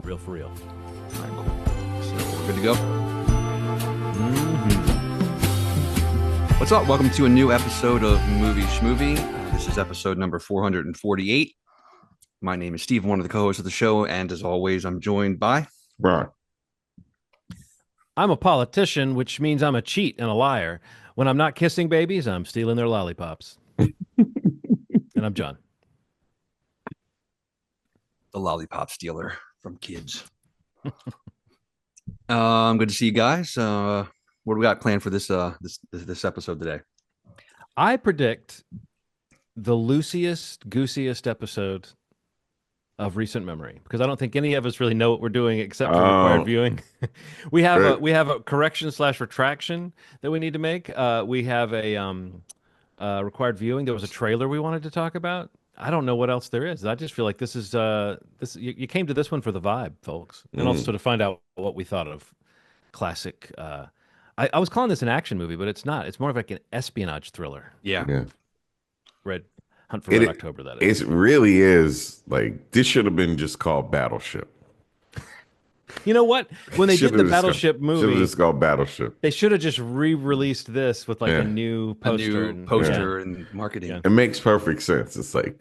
Real for real. All right, cool. So we're good to go. What's up? Welcome to a new episode of Movie Schmovie. This is episode number 448. My name is Steve, one of the co-hosts of the show, and as always, I'm joined by Brian. I'm a politician, which means I'm a cheat and a liar. When I'm not kissing babies, I'm stealing their lollipops. And I'm John. the lollipop stealer from kids. Good to see you guys. What do we got planned for this episode today? I predict the loosiest, goosiest episode of recent memory, because I don't think any of us really know what we're doing except for required viewing. we have a correction / retraction that we need to make. We have a required viewing. There was a trailer we wanted to talk about. I don't know what else there is. I just feel like this is you came to this one for the vibe, folks, and also to find out what we thought of classic. I was calling this an action movie, but it's not. It's more of like an espionage thriller. Yeah. Red Hunt for Red October, that is. It really is. Like, this should have been just called Battleship. You know what? When they did the Battleship movie, should have just called Battleship. they should have just re-released this with like a new poster. And marketing. Yeah. It makes perfect sense. It's like,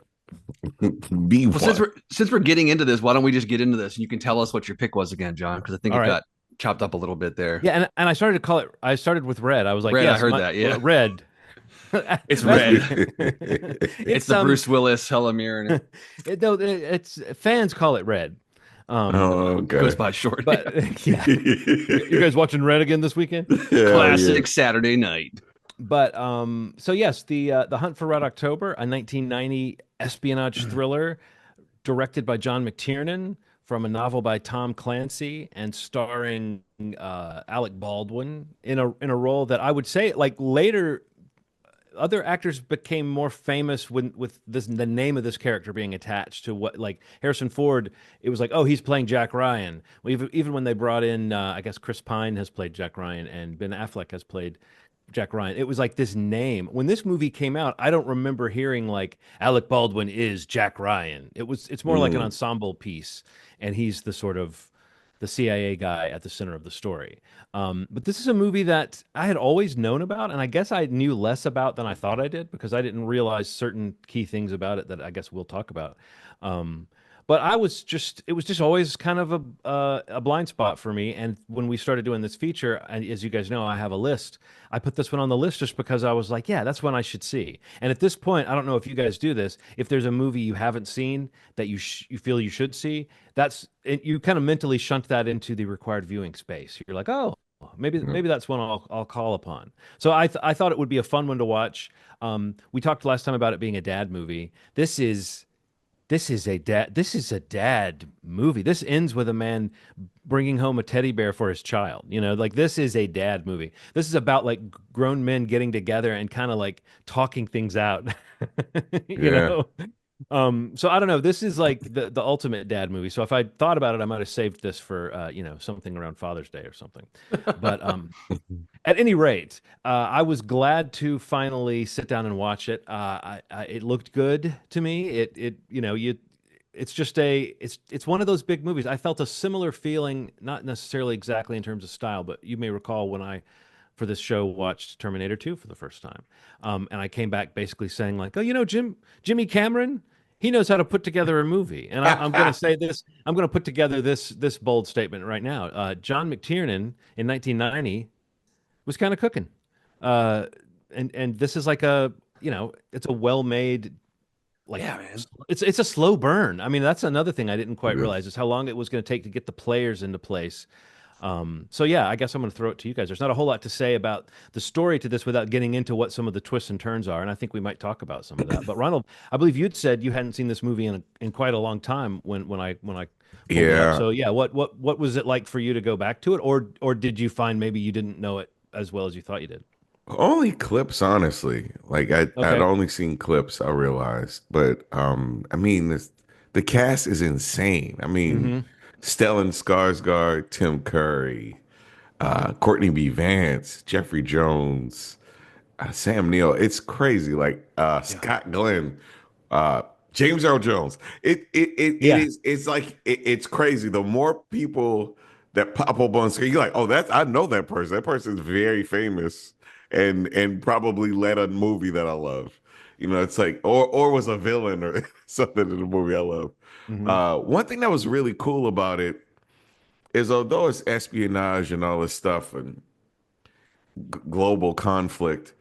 be well, since we're getting into this, why don't we just get into this? And you can tell us what your pick was again, John, because I think got chopped up a little bit there. Yeah, and I started to call it. I started with Red. I was like, Red, yes, I heard that. Yeah, Red. It's Red. it's the Bruce Willis, Helen Mirren. It's fans call it Red. Okay. Goes by short. But yeah, you guys watching Red again this weekend? Classic Saturday night. But so yes, the Hunt for Red October, a 1990 espionage thriller, directed by John McTiernan from a novel by Tom Clancy, and starring Alec Baldwin in a role that I would say, like, later other actors became more famous with the name of this character being attached to what, like Harrison Ford. It was like, oh, he's playing Jack Ryan. Well, even when they brought in, I guess Chris Pine has played Jack Ryan and Ben Affleck has played Jack Ryan. It was like this name. When this movie came out, I don't remember hearing like Alec Baldwin is Jack Ryan. It's more like an ensemble piece, and he's the sort of the CIA guy at the center of the story. But this is a movie that I had always known about, and I guess I knew less about than I thought I did, because I didn't realize certain key things about it that I guess we'll talk about. But it was just always kind of a blind spot for me. And when we started doing this feature, and as you guys know, I have a list. I put this one on the list just because I was like, yeah, that's one I should see. And at this point, I don't know if you guys do this. If there's a movie you haven't seen that you feel you should see, you kind of mentally shunt that into the required viewing space. You're like, oh, maybe that's one I'll call upon. So I thought it would be a fun one to watch. We talked last time about it being a dad movie. This is a dad movie. This ends with a man bringing home a teddy bear for his child. You know, like, this is a dad movie. This is about like grown men getting together and kind of like talking things out. you know. So I don't know. This is like the ultimate dad movie. So if I thought about it, I might have saved this for something around Father's Day or something. But at any rate, I was glad to finally sit down and watch it. It looked good to me. It's one of those big movies. I felt a similar feeling, not necessarily exactly in terms of style, but you may recall when I, for this show, watched Terminator 2 for the first time. And I came back basically saying like, oh, Jimmy Cameron, he knows how to put together a movie. And I'm going to say this, I'm going to put together this bold statement right now. John McTiernan in 1990 was kind of cooking. And this is like it's a well-made, like, yeah, man. It's a slow burn. I mean, that's another thing I didn't quite realize, is how long it was going to take to get the players into place. So yeah, I guess I'm going to throw it to you guys. There's not a whole lot to say about the story to this without getting into what some of the twists and turns are, and I think we might talk about some of that. But Ronald, I believe you'd said you hadn't seen this movie in quite a long time when I pulled it up. So yeah, what was it like for you to go back to it, or did you find maybe you didn't know it as well as you thought you did? Only clips, honestly. Like I'd only seen clips, I realized. But I mean, the cast is insane. I mean, Stellan Skarsgård, Tim Curry, Courtney B. Vance, Jeffrey Jones, Sam Neill. It's crazy. Like Scott Glenn, James Earl Jones. It Yeah. is. It's like it's crazy. The more people that pop up on screen, you're like, oh, that's I know that person. That person's very famous and probably led a movie that I love. You know, it's like or was a villain or something in a movie I love. Hmm. One thing that was really cool about it is although it's espionage and all this stuff and global conflict,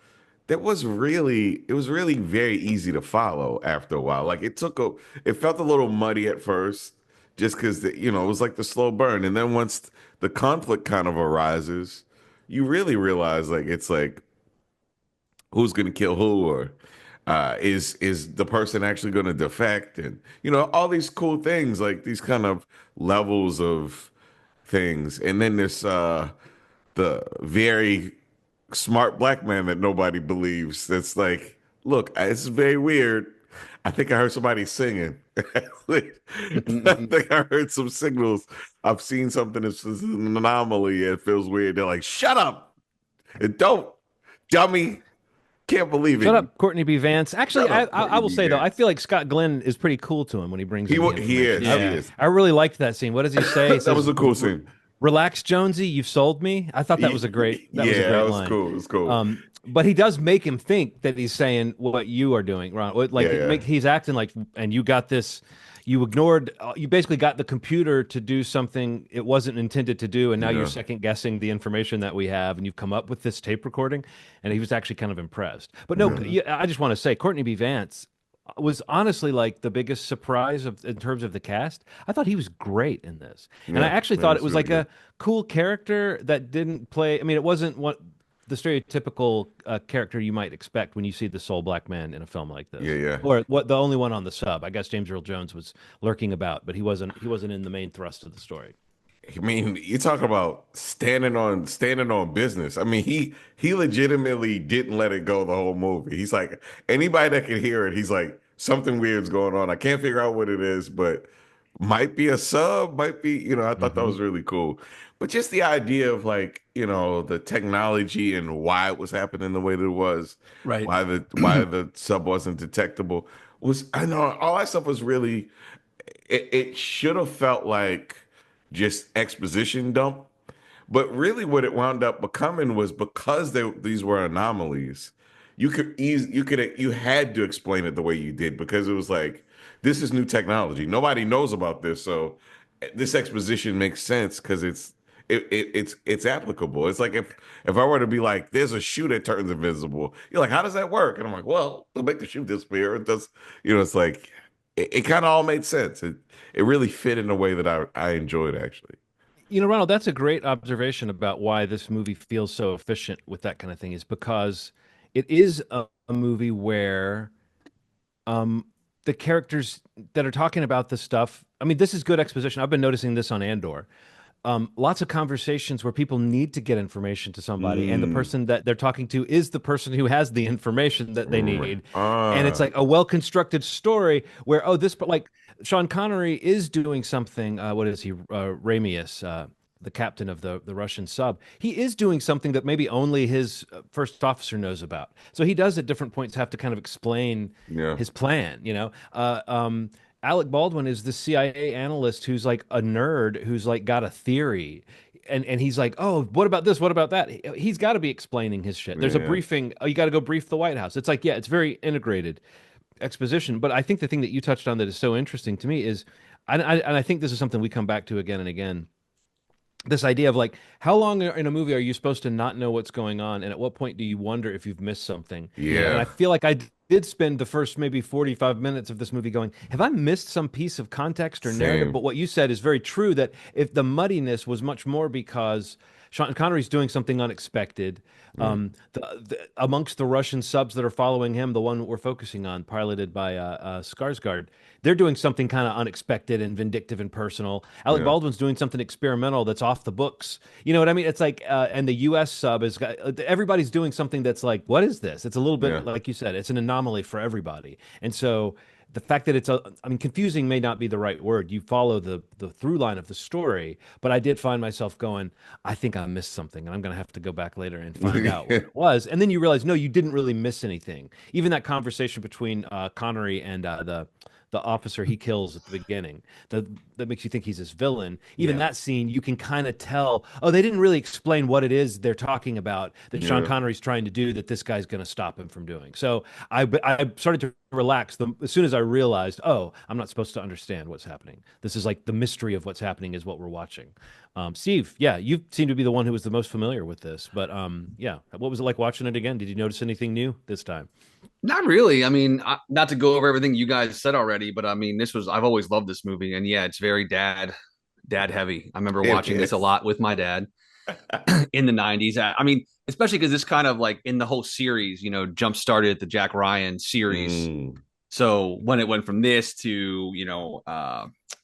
it was really very easy to follow after a while. Like it felt a little muddy at first, just because you know it was like the slow burn, and then once the conflict kind of arises, you really realize like it's like who's going to kill who, or is the person actually going to defect, and you know all these cool things, like these kind of levels of things, and then this the very smart black man that nobody believes. That's like, look, it's very weird. I think I heard somebody singing. I think I heard some signals. I've seen something that's an anomaly. It feels weird. They're like, shut up and don't, dummy. Can't believe Shut it. up, Courtney B. Vance. Actually, Shut I, up, I, I Courtney will B. say though, I Vance. feel like Scott Glenn is pretty cool to him when he brings him the He information. is. He Yeah, is. I really liked that scene. What does he say? He That says, was a cool scene. "Relax, Jonesy, you've sold me." I thought that was a great. That was a Yeah, that great was line. cool. It was cool. But he does make him think that he's saying what you are doing, Ron. Yeah, Like yeah. he's acting like, and you got this. You ignored. You basically got the computer to do something it wasn't intended to do, and now you're Yeah. second guessing the information that we have, and you've come up with this tape recording. And he was actually kind of impressed. But no, Yeah. I just want to say, Courtney B. Vance was honestly like the biggest surprise in terms of the cast. I thought he was great in this, and I Yeah. actually Yeah, thought it it's was really like good. a cool character that didn't play. I mean, it wasn't what the stereotypical character you might expect when you see the sole black man in a film like Yeah, this, yeah. or what the only one on the sub. I guess James Earl Jones was lurking about, but he wasn't. He wasn't in the main thrust of the story. I mean, you talk about standing on business. I mean, he legitimately didn't let it go the whole movie. He's like anybody that can hear it, he's like something weird's going on. I can't figure out what it is, but might be a sub, might be, you know, I thought that Hmm. was really cool. But just the idea of like, you know, the technology and why it was happening the way that it was, Right. why the sub wasn't detectable was I know all that stuff was really it should have felt like just exposition dump. But really, what it wound up becoming was because these were anomalies, you had to explain it the way you did because it was like this is new technology. Nobody knows about this, so this exposition makes sense because it's applicable. It's like if I were to be like, there's a shoe that turns invisible. You're like, how does that work? And I'm like, well, they'll make the shoe disappear. It does, you know. It's like it kind of all made sense. It really fit in a way that I enjoyed actually. You know, Ronald, that's a great observation about why this movie feels so efficient with that kind of thing, is because it is a movie where um, the characters that are talking about this stuff, I mean, this is good exposition. I've been noticing this on Andor. Lots of conversations where people need to get information to somebody, and the Mm, person that they're talking to is the person who has the information that they right. need. And it's like a well-constructed story where, oh, this, but like Sean Connery is doing something. What is he? Ramius, the captain of the Russian sub. He is doing something that maybe only his first officer knows about. So he does at different points have to kind of explain Yeah. his plan, you know? Alec Baldwin is the CIA analyst who's like a nerd who's like got a theory. And he's like, oh, what about this? What about that? He's got to be explaining his shit. There's a Yeah. briefing. Oh, you got to go brief the White House. It's like, yeah, it's very integrated exposition. But I think the thing that you touched on that is so interesting to me is, and I think this is something we come back to again and again, this idea of like how long in a movie are you supposed to not know what's going on, and at what point do you wonder if you've missed something? And I Yeah. feel like I did spend the first maybe 45 minutes of this movie going, have I missed some piece of context or narrative? Same. But what you said is very true, that if the muddiness was much more because Sean Connery's doing something unexpected. Yeah. Amongst the Russian subs that are following him, the one we're focusing on, piloted by Skarsgård, they're doing something kind of unexpected and vindictive and personal. Alec Yeah. Baldwin's doing something experimental that's off the books. You know what I mean? It's like, and the U.S. sub is everybody's doing something that's like, what is this? It's a little Yeah. bit like you said, it's an anomaly for everybody, and so the fact that I mean, confusing may not be the right word. You follow the through line of the story, but I did find myself going, I think I missed something, and I'm going to have to go back later and find out what it was. And then you realize, no, you didn't really miss anything. Even that conversation between Connery and the officer he kills at the beginning. That makes you think he's this villain. Even that scene, you can kind of tell, oh, they didn't really explain what it is they're talking about that Sean Connery's trying to do that this guy's going to stop him from doing. So I started to relax as soon as I realized, oh, I'm not supposed to understand what's happening. This is like the mystery of what's happening is what we're watching. Steve, yeah, you seem to be the one who was the most familiar with this, but yeah, what was it like watching it again? Did you notice anything new this time? Not really. I mean, not to go over everything you guys said already, but I mean, I've always loved this movie, and yeah, it's very dad heavy. I remember watching this a lot with my dad in the 90s. I mean, especially because this kind of like in the whole series, jump started the Jack Ryan series. So when it went from this to,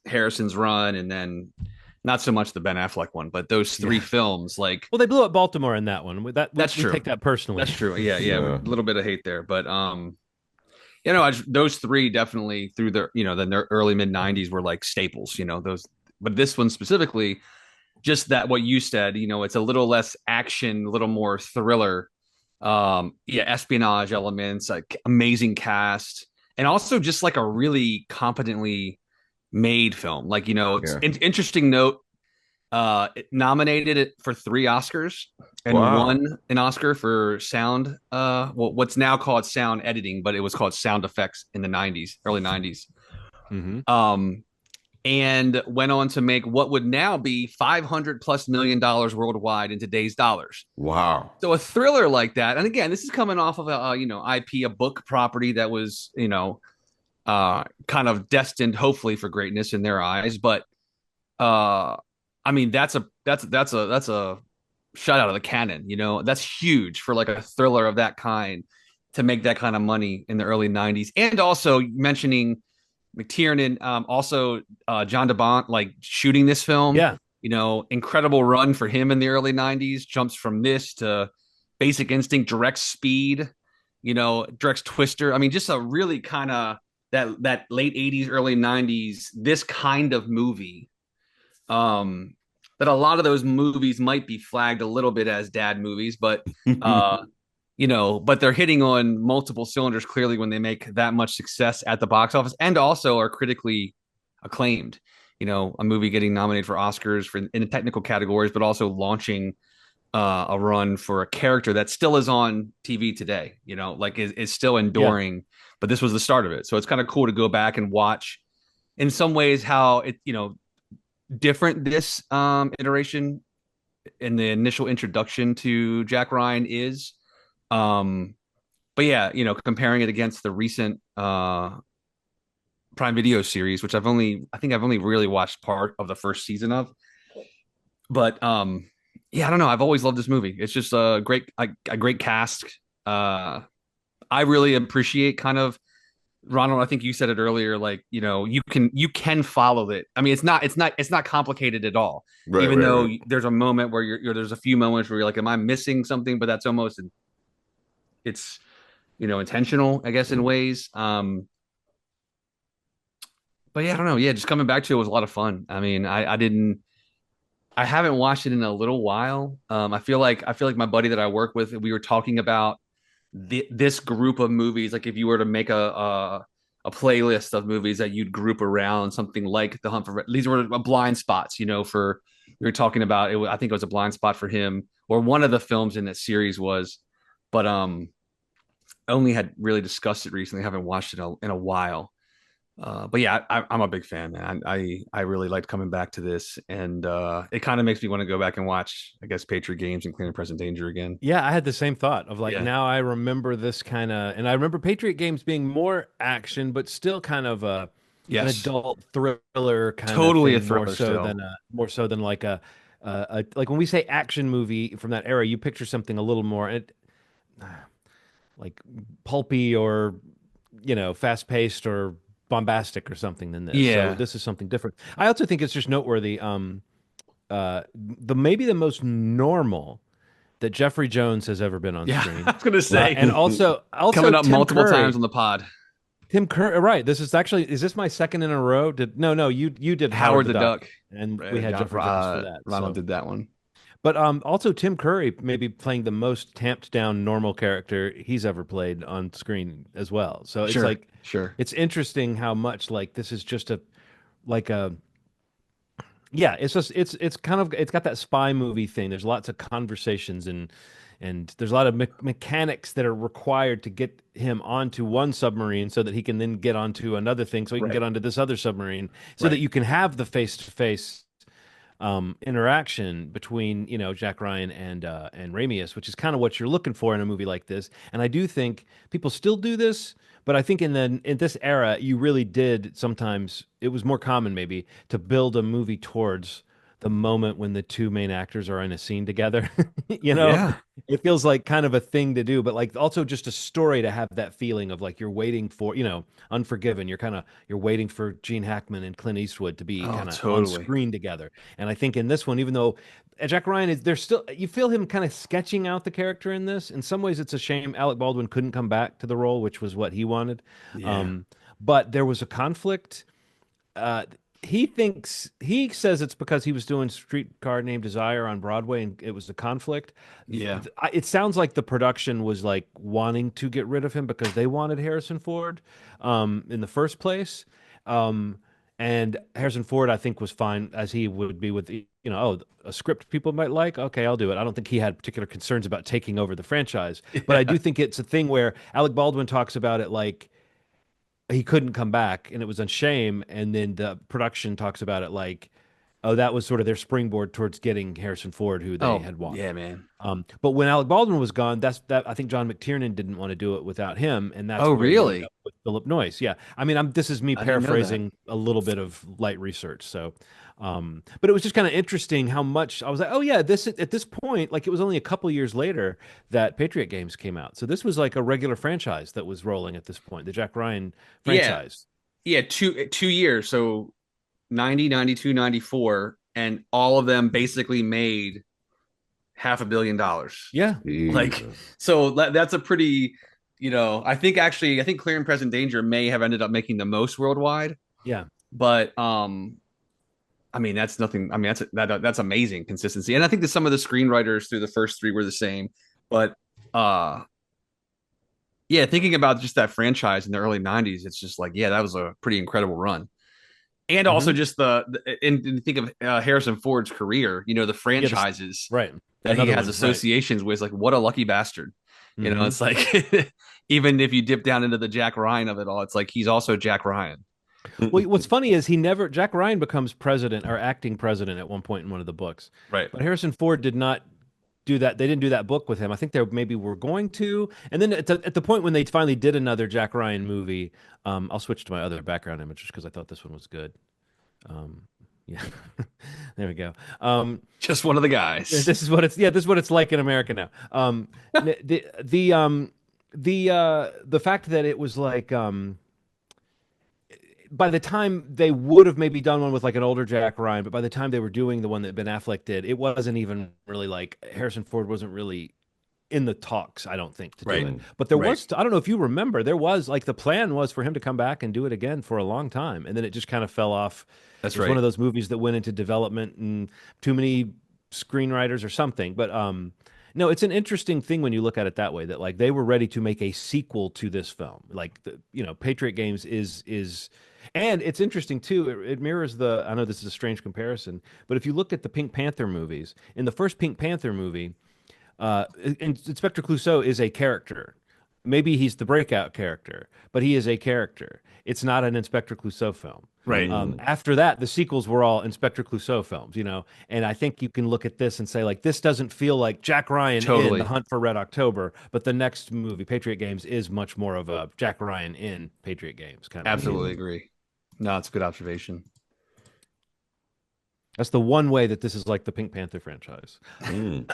Harrison's run, and then not so much the Ben Affleck one, but those three films, like, well, they blew up Baltimore in that one. That's true. Take that personally. That's true. Yeah. A little bit of hate there, but those three definitely through their early mid 90s were like staples. But this one specifically, just that what you said, it's a little less action, a little more thriller. Espionage elements, like amazing cast, and also just like a really competently made film. Like, it's interesting note. It nominated it for 3 Oscars and won an Oscar for sound. What's now called sound editing, but it was called sound effects in the 90s, early 90s. And went on to make what would now be $500+ million worldwide in today's dollars. Wow. So a thriller like that. And again, this is coming off of a book property that was, kind of destined hopefully for greatness in their eyes. But, I mean, that's a shot out of the cannon, that's huge for like a thriller of that kind to make that kind of money in the early 90s. And also mentioning McTiernan, also John DeBont, like shooting this film. Yeah. Incredible run for him in the early 90s, jumps from this to Basic Instinct, Direct Speed, Direct Twister. I mean, just a really kind of that late 80s, early 90s, this kind of movie. That a lot of those movies might be flagged a little bit as dad movies, but but they're hitting on multiple cylinders clearly when they make that much success at the box office, and also are critically acclaimed. A movie getting nominated for Oscars in the technical categories, but also launching a run for a character that still is on TV today. Like is still enduring, but this was the start of it. So it's kind of cool to go back and watch, in some ways, how it different this iteration in the initial introduction to Jack Ryan is. But yeah, comparing it against the recent Prime Video series, which I think I've only really watched part of the first season of. But I don't know. I've always loved this movie. It's just a great cast. I really appreciate kind of, Ronald, I think you said it earlier, like, you can follow it. I mean, it's not complicated at all. Right, even though there's a moment where there's a few moments where you're like, am I missing something? But that's almost, it's, intentional, I guess, in ways. But yeah, I don't know. Yeah, just coming back to it was a lot of fun. I mean, I haven't watched it in a little while. I feel like my buddy that I work with, we were talking about this group of movies. Like if you were to make a playlist of movies that you'd group around something like The Hunt for, these were blind spots, we were talking about it. I think it was a blind spot for him, or one of the films in that series was, but I only had really discussed it recently. Haven't watched it in a while. But yeah, I'm a big fan, man. I really liked coming back to this, and it kind of makes me want to go back and watch, I guess, Patriot Games and Clear and Present Danger again. Yeah, I had the same thought of like, now I remember this kind of, and I remember Patriot Games being more action, but still kind of an adult thriller kind totally of thing, a thriller, more so than like a like when we say action movie from that era, you picture something a little more like pulpy or fast paced or bombastic or something than this. Yeah. So this is something different. I also think it's just noteworthy. Maybe the most normal that Jeffrey Jones has ever been on screen. I was going to say, and also coming up Tim multiple Curry, times on the pod. Tim Curry, right? This is my second in a row? You did Howard the Duck, and we had Jeffrey Jones for that. Ronald did that one. But also Tim Curry maybe playing the most tamped down normal character he's ever played on screen as well. So it's Sure, like sure. it's interesting how much like this is just a like a yeah, it's just it's kind of it's got that spy movie thing. There's lots of conversations and there's a lot of mechanics that are required to get him onto one submarine so that he can then get onto another thing so he can Right, get onto this other submarine so that right. you can have the face-to-face interaction between Jack Ryan and Ramius, which is kind of what you're looking for in a movie like this. And I do think people still do this, but I think in this era, you really did sometimes. It was more common maybe to build a movie towards the moment when the two main actors are in a scene together. You know, Yeah. it feels like kind of a thing to do, but like also just a story to have that feeling of like you're waiting for, Unforgiven. You're waiting for Gene Hackman and Clint Eastwood to be Oh, kind of on totally. screen together. And I think in this one, even though Jack Ryan is there's still you feel him kind of sketching out the character in this. In some ways, it's a shame Alec Baldwin couldn't come back to the role, which was what he wanted. Yeah. Um, but there was a conflict. Uh, he says it's because he was doing Streetcar Named Desire on Broadway and it was a conflict. Yeah. It sounds like the production was like wanting to get rid of him because they wanted Harrison Ford in the first place. Um, and Harrison Ford, I think, was fine as he would be with a script people might like. Okay, I'll do it. I don't think he had particular concerns about taking over the franchise, but I do think it's a thing where Alec Baldwin talks about it like he couldn't come back and it was a shame. And then the production talks about it like, oh, that was sort of their springboard towards getting Harrison Ford, who they Oh, had wanted. yeah, man. But when Alec Baldwin was gone, that I think John McTiernan didn't want to do it without him, and that's Oh, where you ended really? up with Philip Noyce. Yeah, I mean, this is me I didn't know that. paraphrasing a little bit of light research. So, but it was just kind of interesting how much I was like, oh yeah, this at this point, like it was only a couple years later that Patriot Games came out, so this was like a regular franchise that was rolling at this point, the Jack Ryan Yeah. franchise. Yeah, 2 years. So 90, 92, 94, and all of them basically made $500 million. Yeah, Like, Jesus. so that's a pretty, I think Clear and Present Danger may have ended up making the most worldwide, yeah. but I mean that's nothing. I mean that's amazing consistency, and I think that some of the screenwriters through the first three were the same, but uh yeah, thinking about just that franchise in the early '90s, it's just like, yeah, that was a pretty incredible run. And also Hmm. just and think of Harrison Ford's career, the Yeah, franchises right. that he Another has one, right. associations with. Like, what a lucky bastard. Hmm. It's like, even if you dip down into the Jack Ryan of it all, it's like he's also Jack Ryan. Well, what's funny is Jack Ryan becomes president or acting president at one point in one of the books. Right. But Harrison Ford did not do that. They didn't do that book with him. I think they maybe were going to. And then at the point when they finally did another Jack Ryan movie, I'll switch to my other background image just because I thought this one was good. Um, yeah, there we go. Just one of the guys. This is what it's like in America now. The fact that it was like by the time they would have maybe done one with like an older Jack Ryan, but by the time they were doing the one that Ben Affleck did, it wasn't even really like Harrison Ford wasn't really in the talks, I don't think, to do Right. it. But there Right. was, I don't know if you remember, there was like the plan was for him to come back and do it again for a long time. And then it just kind of fell off. That's It was one right. of those movies that went into development and too many screenwriters or something. But no, it's an interesting thing when you look at it that way, that like they were ready to make a sequel to this film. Like Patriot Games is and it's interesting too. It mirrors I know this is a strange comparison, but if you look at the Pink Panther movies, in the first Pink Panther movie, Inspector Clouseau is a character. Maybe he's the breakout character, but he is a character. It's not an Inspector Clouseau film. Right. After that, the sequels were all Inspector Clouseau films, and I think you can look at this and say, like, this doesn't feel like Jack Ryan in The Totally. Hunt for Red October, but the next movie, Patriot Games, is much more of a Jack Ryan in Patriot Games kind of thing. Absolutely agree. No, it's a good observation. That's the one way that this is like the Pink Panther franchise. Mm.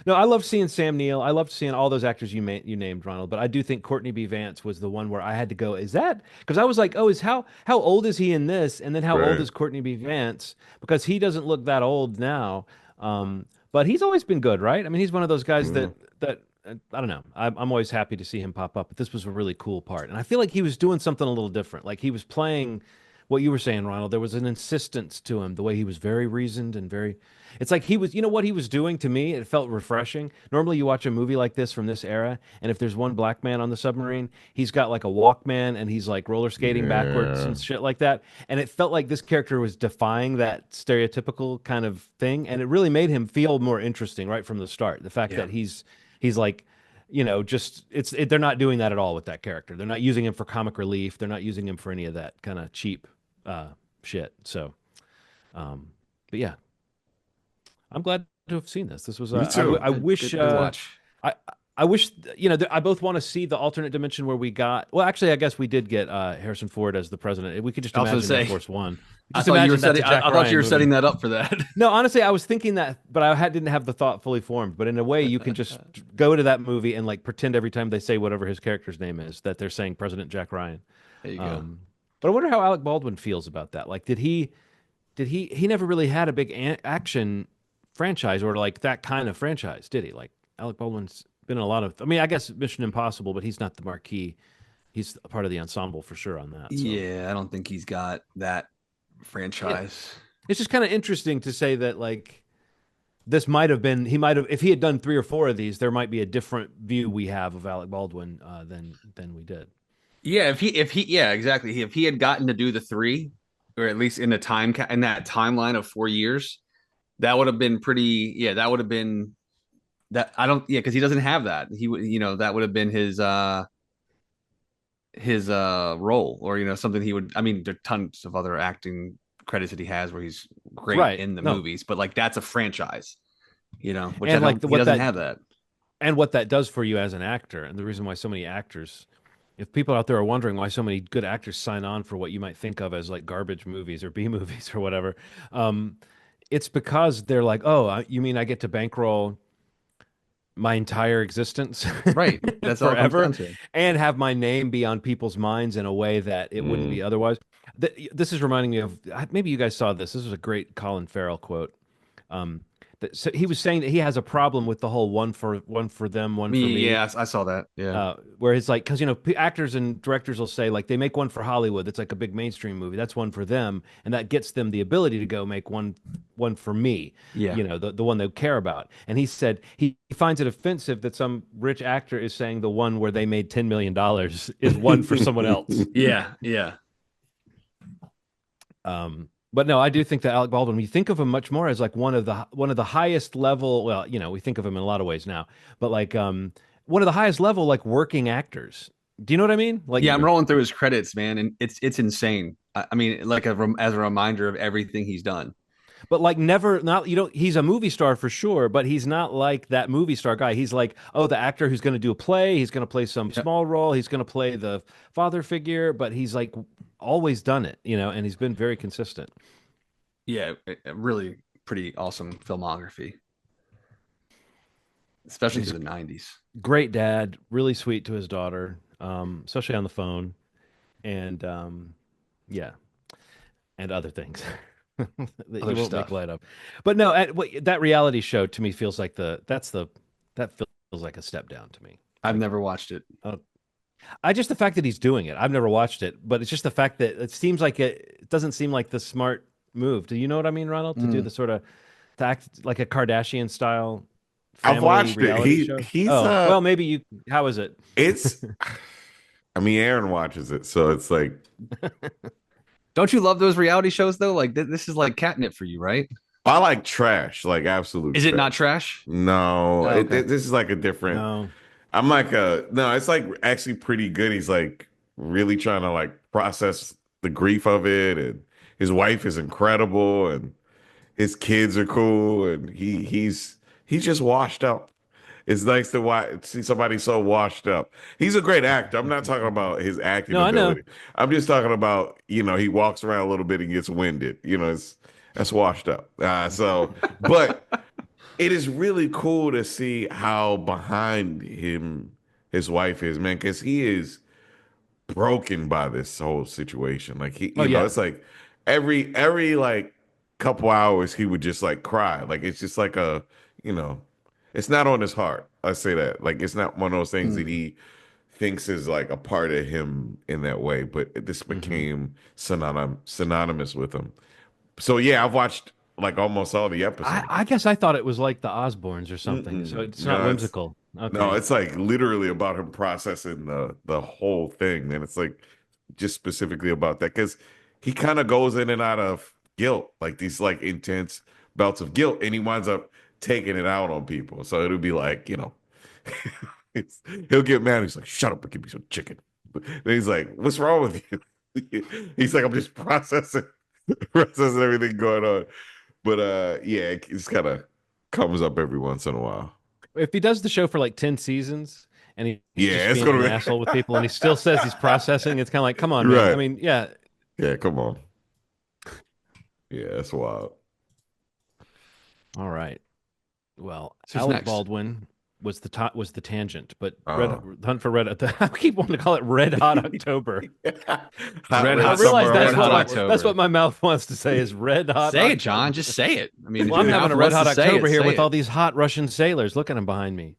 No, I love seeing Sam Neill. I loved seeing all those actors you named, Ronald. But I do think Courtney B. Vance was the one where I had to go. Is that because I was like, oh, is how old is he in this? And then how old Right. is Courtney B. Vance? Because he doesn't look that old now. But he's always been good, right? I mean, he's one of those guys Yeah. that I don't know. I'm always happy to see him pop up. But this was a really cool part, and I feel like he was doing something a little different. Like he was playing what you were saying, Ronald. There was an insistence to him, the way he was very reasoned and very. It's like he was, you know what he was doing to me? It felt refreshing. Normally, you watch a movie like this from this era, and if there's one black man on the submarine, he's got like a Walkman and he's like roller skating backwards Yeah. and shit like that. And it felt like this character was defying that stereotypical kind of thing, and it really made him feel more interesting right from the start. The fact Yeah. that he's like, just they're not doing that at all with that character. They're not using him for comic relief. They're not using him for any of that kind of cheap shit. So, but yeah, I'm glad to have seen this. This was Me too. I wish Good watch. I I wish I both want to see the alternate dimension where we got. Well, actually, I guess we did get Harrison Ford as the president. We could just I was imagine gonna Air say, Force One. I Just thought you were imagine that's a setting. Jack I thought Ryan you were movie. setting that up for that. No, honestly, I was thinking that, but didn't have the thought fully formed. But in a way, you can just go to that movie and like pretend every time they say whatever his character's name is that they're saying President Jack Ryan. There you go. But I wonder how Alec Baldwin feels about that. Like, he never really had a big action franchise or like that kind of franchise, did he? Like Alec Baldwin's been in a lot of. I mean, I guess Mission Impossible, but he's not the marquee. He's a part of the ensemble for sure on that. So. Yeah, I don't think he's got that franchise. It's just kind of interesting to say that like this might have been if he had done 3 or 4 of these, there might be a different view we have of Alec Baldwin than we did. Yeah, yeah, exactly. If he had gotten to do the 3, or at least in the in that timeline of 4 years, that would have been pretty. Yeah, that would have been that. I don't. Yeah, because he doesn't have that. He would. That would have been his role, or something he would. I mean, there are tons of other acting credits that he has where he's great in the movies, but like that's a franchise, which and he doesn't have that. And what that does for you as an actor, and the reason why so many actors, if people out there are wondering why so many good actors sign on for what you might think of as like garbage movies or B movies or whatever, it's because they're like, oh, you mean I get to bankroll my entire existence, right? That's forever, and have my name be on people's minds in a way that it wouldn't be otherwise. This is reminding me of, maybe you guys saw this. This was a great Colin Farrell quote. So he was saying that he has a problem with the whole one for them, one for me. Yeah, I saw that. Yeah, where it's like, because actors and directors will say like they make one for Hollywood. It's like a big mainstream movie. That's one for them, and that gets them the ability to go make one for me. Yeah, the one they care about. And he said he finds it offensive that some rich actor is saying the one where they made $10 million is one for someone else. Yeah. But no, I do think that Alec Baldwin, we think of him much more as like one of the highest level. Well, we think of him in a lot of ways now, but like one of the highest level like working actors. Do you know what I mean? Like, yeah, I'm rolling through his credits, man, and it's insane. I mean, like as a reminder of everything he's done. But like he's a movie star for sure, but he's not like that movie star guy. He's like, the actor who's going to do a play. He's going to play some small role. He's going to play the father figure, but he's like always done it, and he's been very consistent. Yeah, really pretty awesome filmography, especially to the 90s. Great dad, really sweet to his daughter, especially on the phone, and yeah, and other things. That you won't make light of. But no, that reality show to me feels like that feels like a step down to me. I've never watched it. The fact that he's doing it. I've never watched it, but it's just the fact that it seems like it doesn't seem like the smart move. Do you know what I mean, Ronald? To do the sort of to act like a Kardashian style. I've watched it. He's well, maybe you. How is it? It's. I mean, Aaron watches it, so it's like. Don't you love those reality shows though? Like this is like catnip for you, right? I like trash, like absolute. Is it not trash? No, Oh, okay. this is like a different. No. I'm like no. It's like actually pretty good. He's like really trying to like process the grief of it, and his wife is incredible, and his kids are cool, and he's just washed up. It's nice to see somebody so washed up. He's a great actor. I'm not talking about his acting ability. I'm just talking about, he walks around a little bit and gets winded. That's washed up. But it is really cool to see how behind him his wife is, man, because he is broken by this whole situation. Like it's like every like couple hours he would just like cry. Like it's just like it's not on his heart. I say that. Like it's not one of those things that he thinks is like a part of him in that way, but this became synonymous with him. So yeah, I've watched like almost all the I episodes. guess I thought it was like the Osbournes or something. So Mm-mm. it's not whimsical. No, Okay. it's like literally about him processing the whole thing, and it's like just specifically about that because he kind of goes in and out of guilt, like these like intense bouts of guilt, and he winds up taking it out on people. So it'll be like, he'll get mad. He's like, "Shut up and give me some chicken." Then he's like, "What's wrong with you?" He's like, "I'm just processing everything going on." But yeah, it just kind of comes up every once in a while. If he does the show for like 10 seasons and he's Yeah, just it's being an gonna asshole with be people and he still says he's processing, it's kind of like, come on, man. I right. mean, yeah. Yeah, come on. Yeah, that's wild. All right. Well, So who's Alec next? Baldwin was the tangent, but Oh. Hunt for Red. I keep wanting to call it Red Hot October. Hot Red red I Hot realize summer Red that's Hot October. that's October. what my mouth wants to say is Red Hot Say it, October. John. Just say it. I mean, if Well, your I'm having mouth a Red wants to Hot say October it, here say with all it. these hot Russian sailors. Look at them behind me.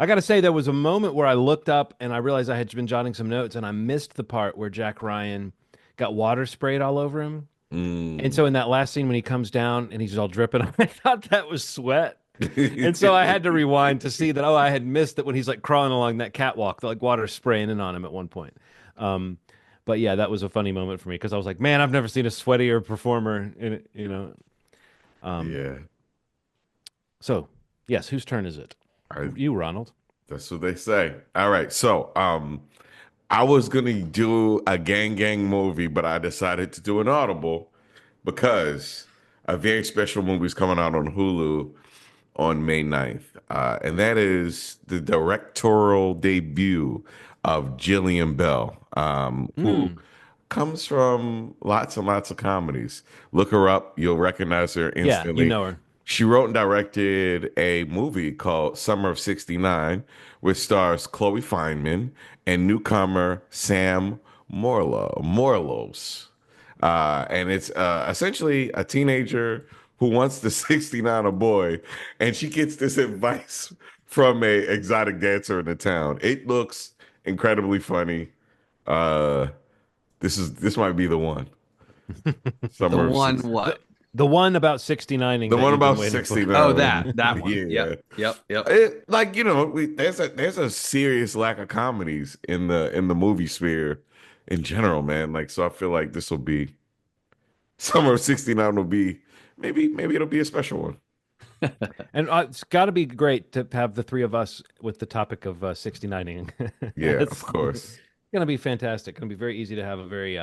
I got to say, there was a moment where I looked up and I realized I had been jotting some notes and I missed the part where Jack Ryan got water sprayed all over him. And Mm. so in that last scene when he comes down and he's all dripping, I thought that was sweat. And so I had to rewind to see that, oh, I had missed that when he's like crawling along that catwalk, like water spraying in on him at one point. Um, but yeah, that was a funny moment for me because I was like, man, I've never seen a sweatier performer in it. Um, Yeah, so yes, whose turn is it? I, You, Ronald. that's what they say. All right, so I was gonna do a gang movie, but I decided to do an audible because a very special movie is coming out on Hulu on May 9th. And that is the directorial debut of Jillian Bell, who Mm, comes from lots and lots of comedies. Look her up, you'll recognize her yeah, you instantly. know her. She wrote and directed a movie called Summer of '69, which stars Chloe Fineman and newcomer Sam Morlos. And it's essentially a teenager who wants to 69 a boy, and she gets this advice from a exotic dancer in the town. It looks incredibly funny. Uh, this might be the one. The Summer of one 60. The what? the one about 69ing The that one you've been about waiting for. 69. Oh, that one. Yeah. Yep. Yep. Yep. Like, there's a serious lack of comedies in the movie sphere in general, man. Like, so I feel like this will be Summer of '69 will be maybe it'll be a special one. And it's got to be great to have the three of us with the topic of 69ing. Yeah, of It's course. going to be fantastic. Going to be very easy to have a very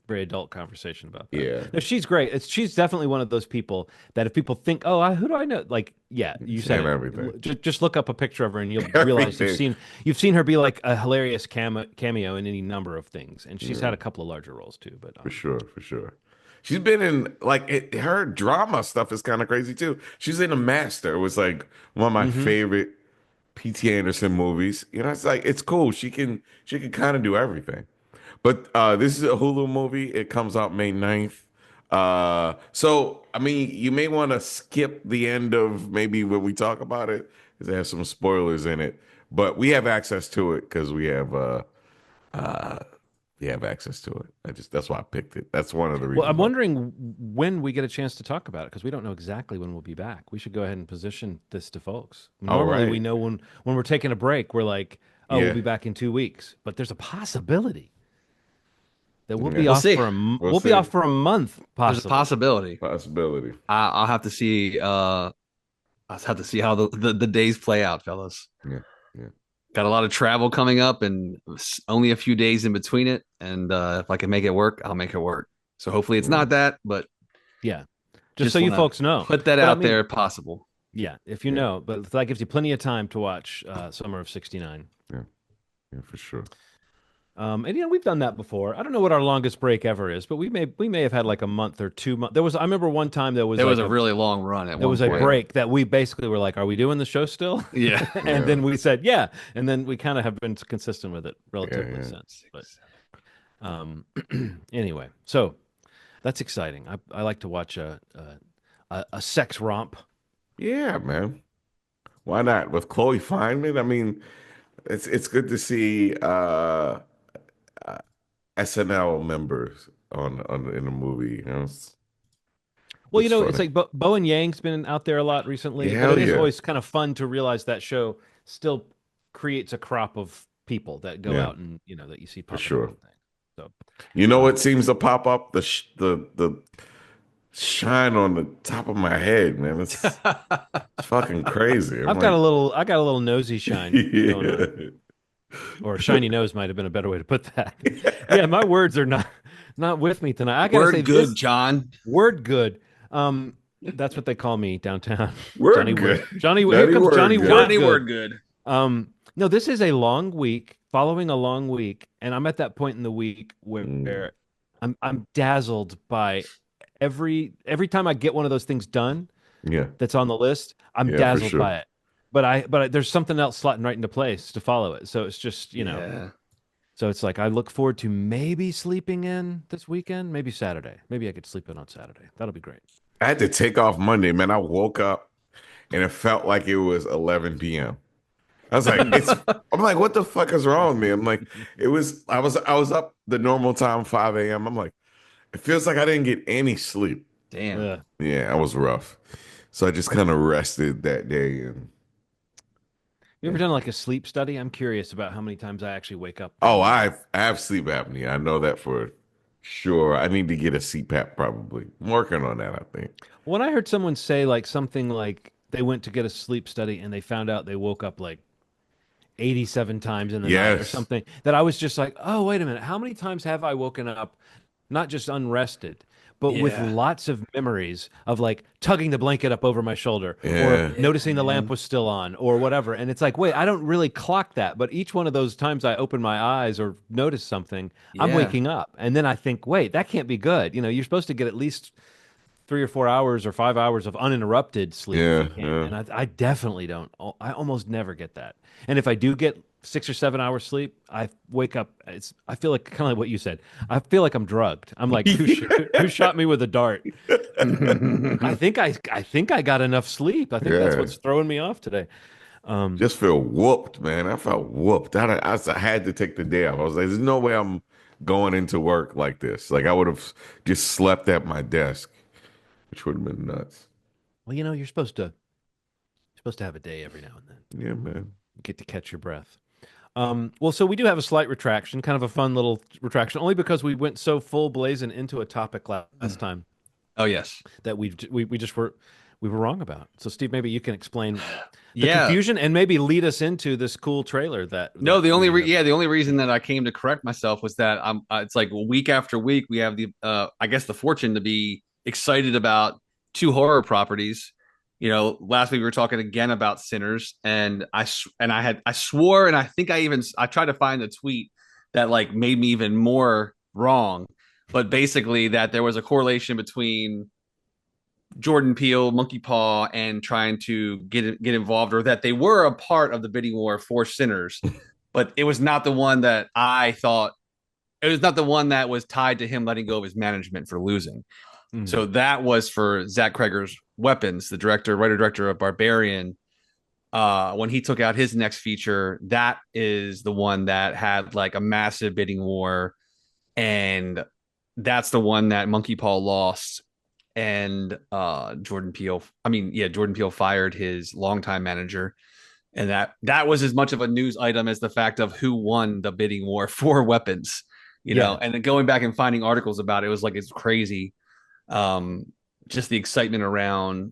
adult conversation about that. Yeah. No, she's great. She's definitely one of those people that if people think, "Oh, who do I know?" Like, yeah, you said And it. everything. Just look up a picture of her and you'll realize Everything. you've seen her be like a hilarious cameo in any number of things. And she's Yeah, had a couple of larger roles too, but for sure, for sure. She's been in like her drama stuff is kind of crazy too. She's in A Master. It was like one of my mhm. favorite P.T. Anderson movies. It's like it's cool. She can kind of do everything. But this is a Hulu movie. It comes out May 9th. So I mean, you may want to skip the end of maybe when we talk about it, because it has some spoilers in it. But we have access to it because uh we have access to it. That's why I picked it. That's one of the Well, I'm reasons why. wondering when we get a chance to talk about it because we don't know exactly when we'll be back. We should go ahead and position this to folks. All Normally, we right. know when we're taking a break, we're like, "Oh, we'll Yeah. be back in 2 weeks," but there's a possibility that we'll be Yeah. We'll off see. for We'll we'll be see. off for a month, There's a possibly. possibility. Possibility. I'll have to see. I'll have to see how the days play out, fellas. Yeah. Yeah. Got a lot of travel coming up, and only a few days in between it. And if I can make it work, I'll make it work. So hopefully it's Yeah. not that, but Yeah, just just so you want to folks know. put that But I out mean, there. Possible. yeah, if you Yeah. know, but that gives you plenty of time to watch Summer of '69. Yeah. Yeah, for sure. And we've done that before. I don't know what our longest break ever is, but we may have had like a month or 2 months. I remember one time there was There was like a really long run at there one was a point. break that we basically were like, "Are we doing the show still?" Yeah. And Yeah. then we said, "Yeah," and then we kind of have been consistent with it Yeah. relatively Yeah. since. But um, anyway, so that's exciting. I like to watch a sex romp. Yeah, man. Why not? With Chloe Fineman, I mean, it's good to see SNL members on in the movie. You know, Well, it's it's funny. like Bowen Yang's been out there a lot recently, Yeah, but hell it is yeah, always kind of fun to realize that show still creates a crop of people that go yeah, out and that you see for popping up sure. and things. So, You know um, what seems to pop up? The shine on the top of my head, man. It's fucking crazy. I'm like, I got a little nosy shine going on, yeah. or shiny nose might have been a better way to put that. Yeah, my words are not with me tonight. I gotta say Word good, this John. word good. That's what they call me downtown. We're Johnny Word. good. Johnny. Here Johnny comes word Johnny good. Word Johnny good. Word good. No, this is a long week, following a long week, and I'm at that point in the week Mm, where I'm dazzled by every time I get one of those things done yeah, that's on the list, I'm yeah, for dazzled sure. by it. There's something else slotting right into place to follow it. So it's just, Yeah. so it's like I look forward to maybe sleeping in this weekend, maybe Saturday. Maybe I could sleep in on Saturday. That'll be great. I had to take off Monday, man. I woke up and it felt like it was 11 p.m. I was like, I'm like, what the fuck is wrong with me? I'm like, I was up the normal time, 5 a.m. I'm like, it feels like I didn't get any sleep. Damn. Ugh. Yeah, I was rough. So I just kind of rested that day and You ever yeah. done like a sleep study? I'm curious about how many times I actually wake up Oh, during the night. I have sleep apnea. I know that for sure. I need to get a CPAP probably. I'm working on that, I think. When I heard someone say like something like they went to get a sleep study and they found out they woke up like 87 times in the night or Yes. something, that I was just like, oh, wait a minute. How many times have I woken up not just unrested, but with Yeah. lots of memories of like tugging the blanket up over my shoulder or Yeah. Yeah, noticing the lamp man. was still on or whatever. And it's like, wait, I don't really clock that. But each one of those times I open my eyes or notice something, I'm Yeah. waking up. And then I think, wait, that can't be good. You're supposed to get at least 3 or 4 hours or 5 hours of uninterrupted sleep if you Yeah. can. Yeah. And I definitely don't. I almost never get that. And if I do get 6 or 7 hours sleep, I wake up. I feel like kind of like what you said. I feel like I'm drugged. I'm like, who shot me with a dart? I think I got enough sleep. I think that's Yeah. what's throwing me off today. Just feel whooped, man. I felt whooped. I had to take the day off. I was like, there's no way I'm going into work like this. Like I would have just slept at my desk, which would have been nuts. Well, you're supposed to have a day every now and then. Yeah, man. You get to catch your breath. Well, so we do have a slight retraction, kind of a fun little retraction, only because we went so full blazing into a topic last time Oh yes. that we just we were wrong about. So, Steve, maybe you can explain the Yeah. confusion and maybe lead us into this cool trailer that No, that we have. the only reason that I came to correct myself was that I'm it's like week after week we have the I guess the fortune to be excited about two horror properties. Last week we were talking again about Sinners, and I swore, and I think I tried to find the tweet that like made me even more wrong, but basically that there was a correlation between Jordan Peele, Monkey Paw, and trying to get involved, or that they were a part of the bidding war for Sinners, but it was not the one that I thought. It was not the one that was tied to him letting go of his management for losing. Mm. So that was for Zach Kreger's Weapons, the writer director of Barbarian. When he took out his next feature, that is the one that had like a massive bidding war, and that's the one that Monkey Paw lost, and Jordan Peele fired his longtime manager, and that was as much of a news item as the fact of who won the bidding war for Weapons. Yeah, And then going back and finding articles about it, was like it's crazy. um just the excitement around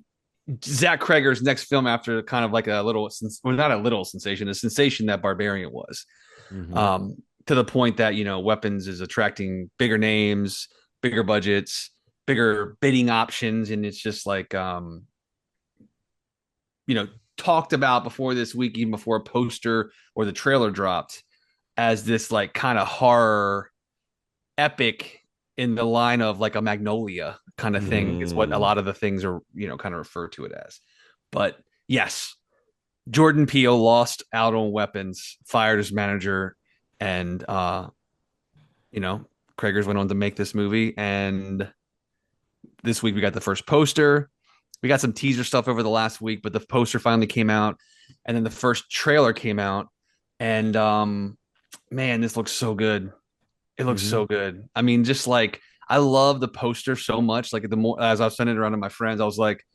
Zach Kreger's next film after kind of like not a little sensation, a sensation that Barbarian was. hmm um to the point that Weapons is attracting bigger names, bigger budgets, bigger bidding options, and it's just like talked about before this week, even before a poster or the trailer dropped, as this like kind of horror epic in the line of like a Magnolia kind of hmm thing, is what a Mm. lot of the things are kind of refer to it as. But yes, Jordan Peele lost out on Weapons, fired his manager, and you know, Kragers went on to make this movie. And this week we got the first poster. We got some teaser stuff over the last week, but the poster finally came out, and then the first trailer came out. And man, this looks so good. It looks Hmm. so good. I mean, just like I love the poster so much. Like the more as I was sending it around to my friends, I was like,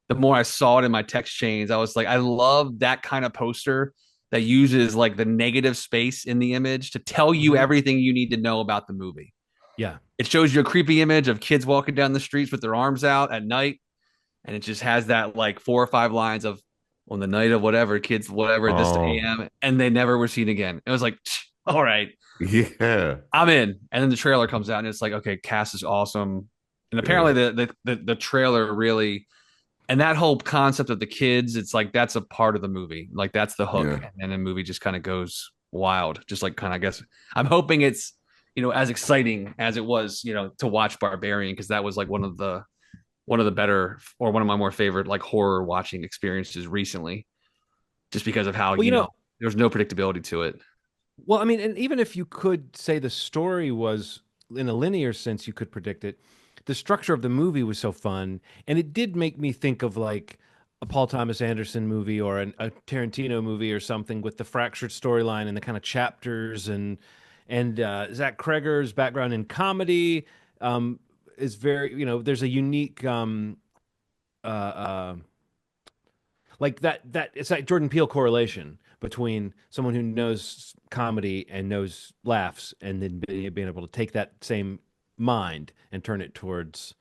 the more I saw it in my text chains, I was like, I love that kind of poster that uses like the negative space in the image to tell you Hmm. everything you need to know about the movie. Yeah. It shows you a creepy image of kids walking down the streets with their arms out at night, and it just has that like 4 or 5 lines of on the night of whatever kids whatever this Oh, a.m. and they never were seen again. It was like, all right, yeah. I'm in. And then the trailer comes out and it's like, okay, cast is awesome. And apparently Yeah. the trailer really and that whole concept of the kids, it's like that's a part of the movie. Like that's the hook. Yeah. And then the movie just kind of goes wild. Just like kind of I guess I'm hoping it's, as exciting as it was, to watch Barbarian, because that was like one of the better or one of my more favorite like horror watching experiences recently, just because of how, Well, there's no predictability to it. well, I mean, and even if you could say the story was in a linear sense, you could predict it. The structure of the movie was so fun, and it did make me think of like a Paul Thomas Anderson movie or a Tarantino movie or something with the fractured storyline and the kind of chapters and Zach Kreger's background in comedy is very, there's a unique uh, uh, like that it's like Jordan Peele correlation between someone who knows comedy and knows laughs and then being able to take that same mind and turn it towards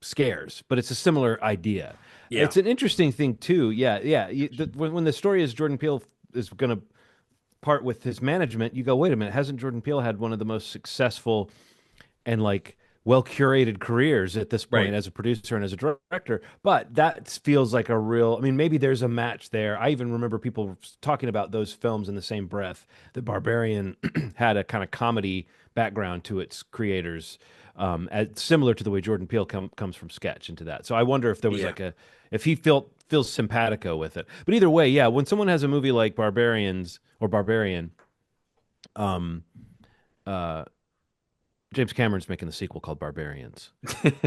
scares, but it's a similar idea. Yeah. It's an interesting thing too. Yeah, yeah. When the story is Jordan Peele is going to part with his management, you go, wait a minute, hasn't Jordan Peele had one of the most successful and like well curated careers at this point Right. as a producer and as a director? But that feels like a real, I mean, maybe there's a match there. I even remember people talking about those films in the same breath. That Barbarian had a kind of comedy background to its creators, similar to the way Jordan Peele comes from sketch into that. So I wonder if there was Yeah. like if he feels simpatico with it. But either way, yeah, when someone has a movie like Barbarians or Barbarian, um, uh, James Cameron's making the sequel called Barbarians.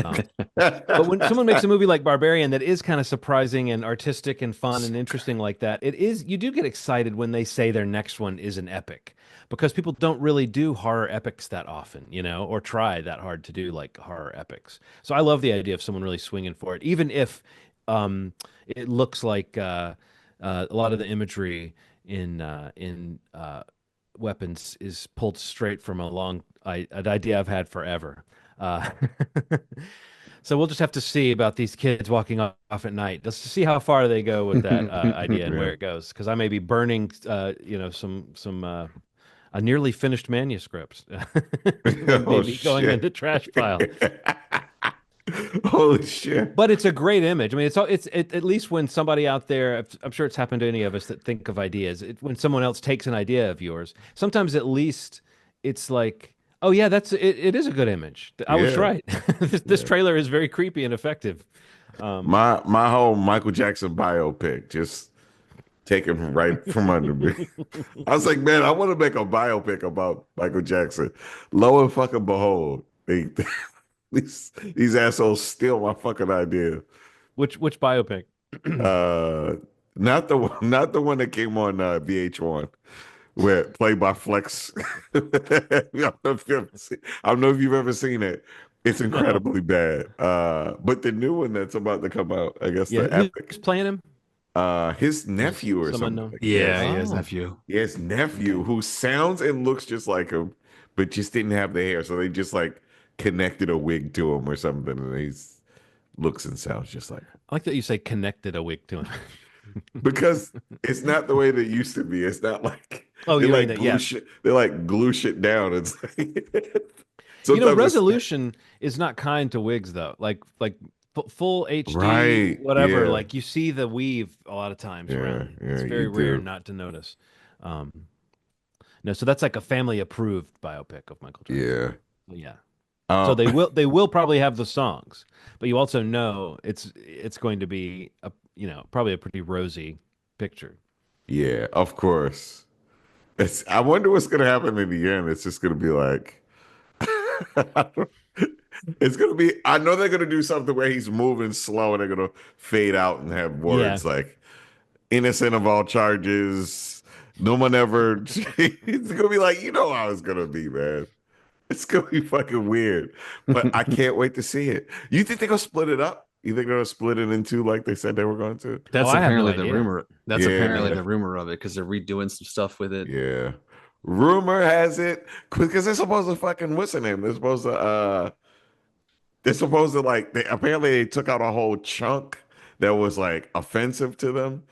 Um, but when someone makes a movie like Barbarian that is kind of surprising and artistic and fun and interesting like that, you do get excited when they say their next one is an epic because people don't really do horror epics that often, or try that hard to do like horror epics. So I love the idea of someone really swinging for it, even if it looks like a lot of the imagery in weapons is pulled straight from an idea I've had forever. Uh, so we'll just have to see about these kids walking off at night. Let's see how far they go with that idea and Yeah. where it goes. Because I may be burning, some a nearly finished manuscript, and Oh maybe going shit. into trash pile. Holy shit. But it's a great image. I mean, at least when somebody out there, I'm sure it's happened to any of us that think of ideas. When someone else takes an idea of yours, sometimes at least it's like, oh yeah, it is a good image. I was Yeah. right. This Yeah. trailer is very creepy and effective. Um, My whole Michael Jackson biopic just taken right from under me. I was like, man, I want to make a biopic about Michael Jackson. Lo and fucking behold, these assholes steal my fucking idea. which biopic? Uh, not the one that came on VH1, where played by Flex. I don't know if you've ever seen it. It's No. incredibly bad. But the new one that's about to come out, I guess Yeah, the who's epic. playing him? His Just nephew or some something. unknown. Yeah, Yes, he has Oh, nephew. his nephew okay. who sounds and looks just like him, but just didn't have the hair, so they just like connected a wig to him or something, and he's looks and sounds just like him. I like that you say connected a wig to him. Because it's not the way they used to be. It's not like Oh, you mean that? Yeah. they like glue shit down. It's like sometimes it's Resolution is not kind to wigs though. Like full HD, right. whatever. Yeah. Like you see the weave a lot of times Yeah. around. Yeah, It's you very rare do. not to notice. Um, no, so that's like a family approved biopic of Michael Jackson. Yeah. Yeah. So Um they will probably have the songs, but you also know it's going to be probably a pretty rosy picture. yeah, of course. I wonder what's gonna happen in the end. It's just gonna be like it's gonna be I know they're gonna do something where he's moving slow and they're gonna fade out and have Yeah. words like innocent of all charges, No one ever. It's gonna be like, you know how it's gonna be, man. It's gonna be fucking weird. But I can't wait to see it. You think they're gonna split it up? You think they're gonna split it in two like they said they were going to? Oh, That's I have no apparently the idea. rumor. That's apparently Yeah, the rumor of it because they're redoing some stuff with it. yeah. Rumor has it because they're supposed to fucking what's the name? They're supposed to like they apparently they took out a whole chunk that was like offensive to them.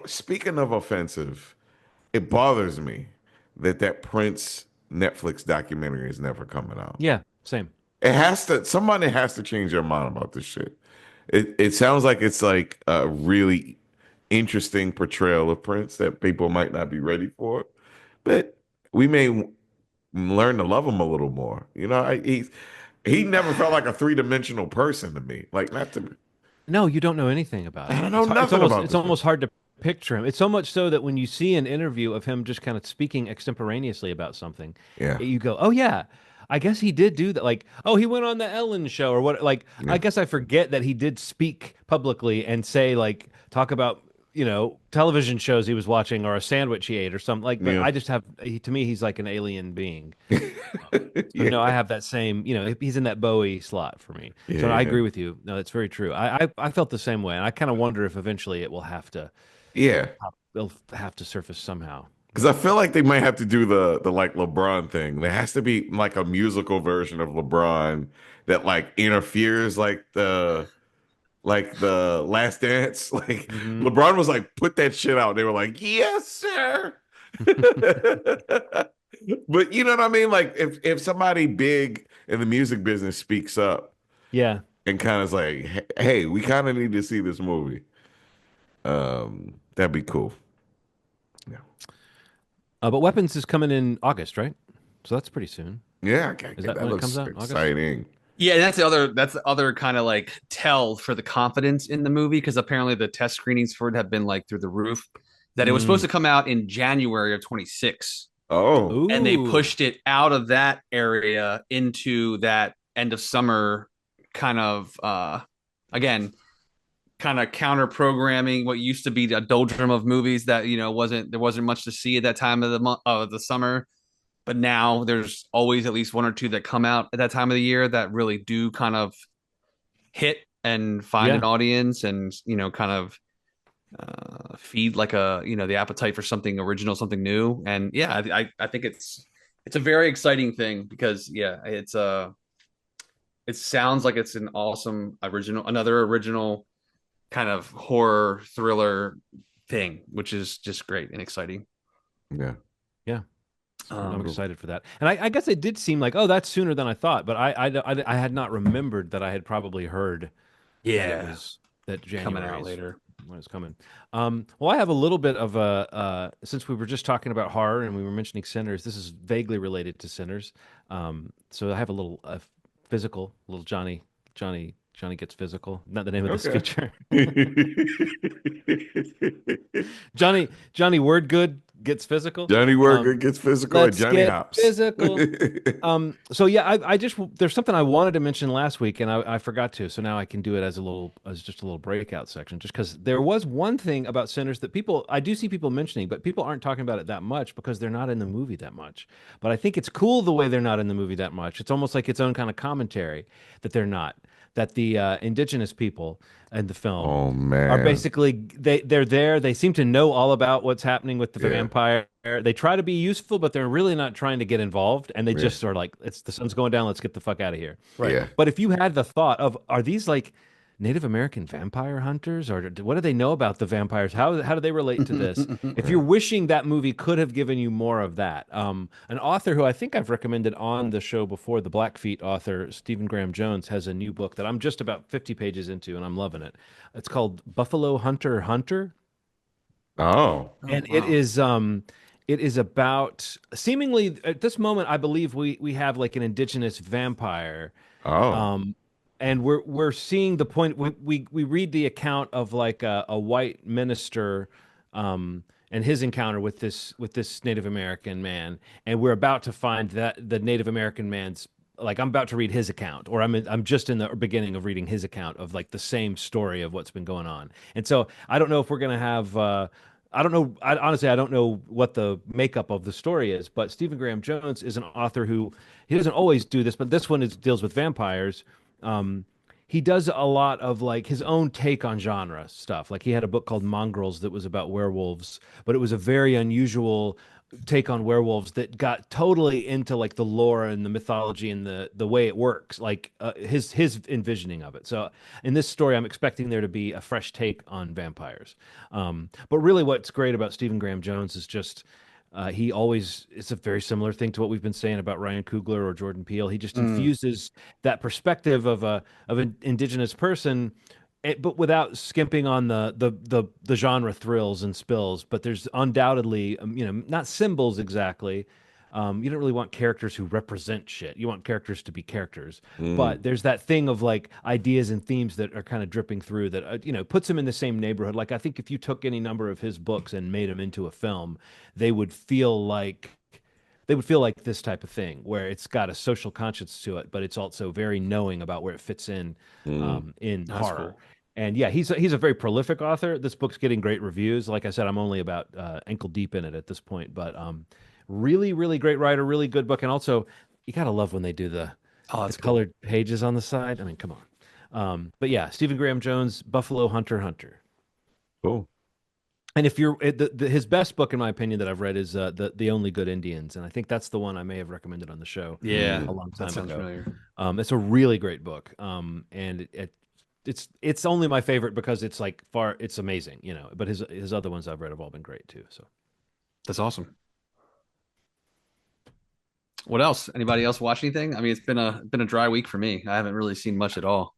Speaking of offensive, it bothers me that Prince Netflix documentary is never coming out. Yeah, same. It has to. Somebody has to change their mind about this shit. It sounds like it's like a really interesting portrayal of Prince that people might not be ready for, but we may learn to love him a little more. You know, he never felt like a three-dimensional person to me. Like not to me. No, you don't know anything about I him. don't know It's nothing almost about it's this man. almost hard to picture him. It's so much so that when you see an interview of him just kind of speaking extemporaneously about something, Yeah, you go, "Oh yeah, I guess he did do that." Like, "Oh, he went on the Ellen show or what?" Like, yeah, I guess I forget that he did speak publicly and say like talk about television shows he was watching or a sandwich he ate or something like. But yeah, I just have to me he's like an alien being. So no, I yeah, have that same, he's in that Bowie slot for me. So I yeah, agree with you. No, that's very true. I felt the same way, and I kind of wonder if eventually it will have to, yeah. they'll have to surface somehow. Because I feel like they might have to do the like LeBron thing. There has to be like a musical version of LeBron that like interferes like the Last Dance. Like Hmm. LeBron was like, put that shit out. They were like, yes, sir. But you know what I mean? Like if somebody big in the music business speaks up Yeah, and kind of is like, hey, we kind of need to see this movie. That'd be cool. Yeah. but Weapons is coming in August, right? So that's pretty soon. Yeah, Is okay, that that when it comes looks out? August? exciting. Yeah, and that's the other kind of like tell for the confidence in the movie because apparently the test screenings for it have been like through the roof. That it was supposed Mm. to come out in January of 26, Oh, and they Ooh, pushed it out of that area into that end of summer kind of again kind of counter programming what used to be a doldrum of movies that wasn't much to see at that time of the month of the summer, but now there's always at least one or two that come out at that time of the year that really do kind of hit and find yeah. an audience and kind of feed like the appetite for something original, something new. And yeah, I think it's a very exciting thing because yeah, it sounds like it's an awesome another original kind of horror thriller thing, which is just great and exciting. yeah. Yeah. I'm Um, Cool. excited for that. And I guess it did seem like, oh, that's sooner than I thought, but I had not remembered that I had probably heard that it yeah, was that coming January out is later. when it's coming. Well, I have a little bit of a since we were just talking about horror and we were mentioning Sinners. This is vaguely related to Sinners. So I have a little physical, little Johnny gets physical. Not the name of this Okay. feature. Johnny Wordgood gets physical. Johnny Um, Worker gets physical and let's Johnny get Hops. physical. So yeah, I just there's something I wanted to mention last week and I forgot to, so now I can do it as just a little breakout section, just because there was one thing about Sinners that I do see people mentioning, but people aren't talking about it that much because they're not in the movie that much. But I think it's cool the way they're not in the movie that much. It's almost like its own kind of commentary that they're not. That the indigenous people in the film Oh are man. basically they're there. They seem to know all about what's happening with the Yeah. vampire. They try to be useful, but they're really not trying to get involved. And they Yeah. just are like, it's the sun's going down. Let's get the fuck out of here. Right. Yeah. But if you had the thought of, are these like Native American vampire hunters, or what do they know about the vampires? How do they relate to this? If Yeah. you're wishing that movie could have given you more of that, an author who I think I've recommended on the show before, the Blackfeet author Stephen Graham Jones, has a new book that I'm just about 50 pages into, and I'm loving it. It's called Buffalo Hunter Hunter, Oh. Oh and wow. it is about seemingly at this moment I believe we have like an indigenous vampire, Oh. um and we're seeing the point we read the account of like a white minister, and his encounter with this Native American man, and we're about to find that the Native American man's, like, I'm about to read his account, or I'm just in the beginning of reading his account of like the same story of what's been going on. And so I don't know if we're gonna have I don't know. Honestly, I don't know what the makeup of the story is, but Stephen Graham Jones is an author who he doesn't always do this, but this one deals with vampires. Um, he does a lot of like his own take on genre stuff. Like he had a book called Mongrels that was about werewolves, but it was a very unusual take on werewolves that got totally into like the lore and the mythology and the way it works, like his envisioning of it. So in this story, I'm expecting there to be a fresh take on vampires. But really, what's great about Stephen Graham Jones is just he always it's a very similar thing to what we've been saying about Ryan Coogler or Jordan Peele. He just Mm. infuses that perspective of an indigenous person, but without skimping on the genre thrills and spills. But there's undoubtedly, not symbols exactly. You don't really want characters who represent shit. You want characters to be characters. Mm, But there's that thing of like ideas and themes that are kind of dripping through that, puts him in the same neighborhood. Like I think if you took any number of his books and made them into a film, they would feel like they would feel like this type of thing where it's got a social conscience to it, but it's also very knowing about where it fits mm. in That's horror. cool. And yeah, he's a very prolific author. This book's getting great reviews. Like I said, I'm only about ankle deep in it at this point, but really, really great writer, really good book. And also, you gotta love when they do Oh, the that's cool. colored pages on the side. I mean, come on. But yeah, Stephen Graham Jones, Buffalo Hunter Hunter. Cool. And if you're his best book, in my opinion, that I've read is the Only Good Indians, and I think that's the one I may have recommended on the show Yeah, a long that time sounds ago. familiar. It's a really great book, and it's only my favorite because it's amazing, But his other ones I've read have all been great too. So That's awesome. What else? Anybody else watch anything? I mean, it's been a dry week for me. I haven't really seen much at all.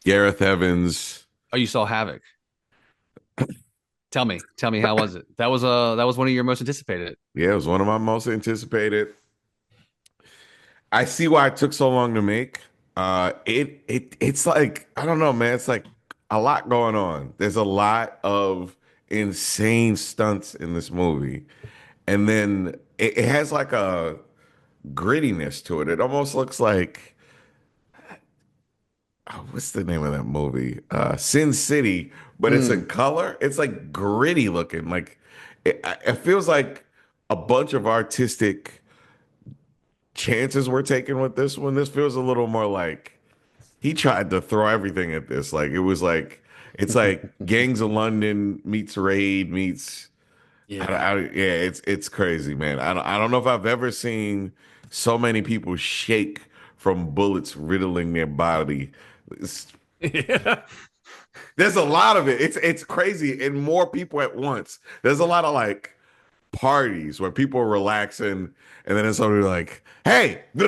Gareth Evans. Oh, you saw Havoc. Tell me, how was it? That was one of your most anticipated. Yeah, it was one of my most anticipated. I see why it took so long to make. It's like I don't know, man. It's like a lot going on. There's a lot of insane stunts in this movie, and then it has like a grittiness to it. It almost looks like what's the name of that movie? Sin City, but it's in Mm, color. It's like gritty looking. Like it feels like a bunch of artistic chances were taken with this one. This feels a little more like he tried to throw everything at this. Like it was like it's like Gangs of London meets Raid meets. yeah. Yeah, it's crazy, man. I don't know if I've ever seen so many people shake from bullets riddling their body. It's, Yeah. there's a lot of it. It's crazy, and more people at once. There's a lot of like parties where people are relaxing, and then it's somebody like, "Hey," and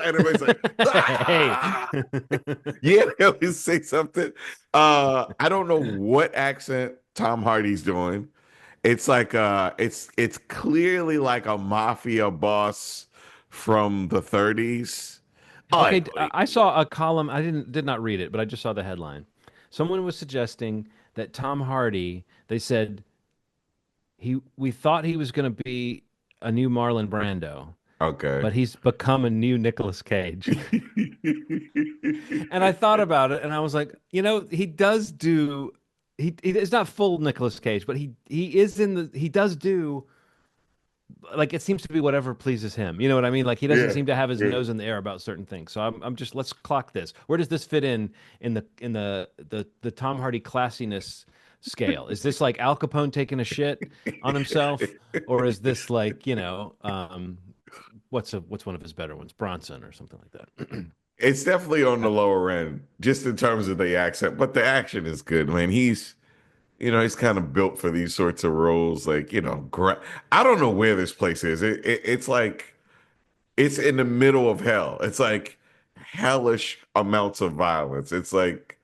everybody's like, hey, "Ah!" Yeah, they always say something. I don't know what accent Tom Hardy's doing. It's like it's clearly like a mafia boss from the 30s. Oh, okay. buddy. I saw a column. I did not read it, but I just saw the headline. Someone was suggesting that Tom Hardy. They said we thought he was going to be a new Marlon Brando, Okay. but he's become a new Nicolas Cage. And I thought about it, and I was like, he does do. He is not full Nicolas Cage, but he is in the. He does do like it seems to be whatever pleases him. You know what I mean? Like he doesn't Yeah. seem to have his Yeah. nose in the air about certain things. So I'm just let's clock this. Where does this fit in the Tom Hardy classiness scale? Is this like Al Capone taking a shit on himself, or is this like what's one of his better ones, Bronson or something like that? It's definitely on the lower end, just in terms of the accent, but the action is good, man. He's kind of built for these sorts of roles. Like, I don't know where this place is. It's like it's in the middle of hell. It's like hellish amounts of violence. It's like,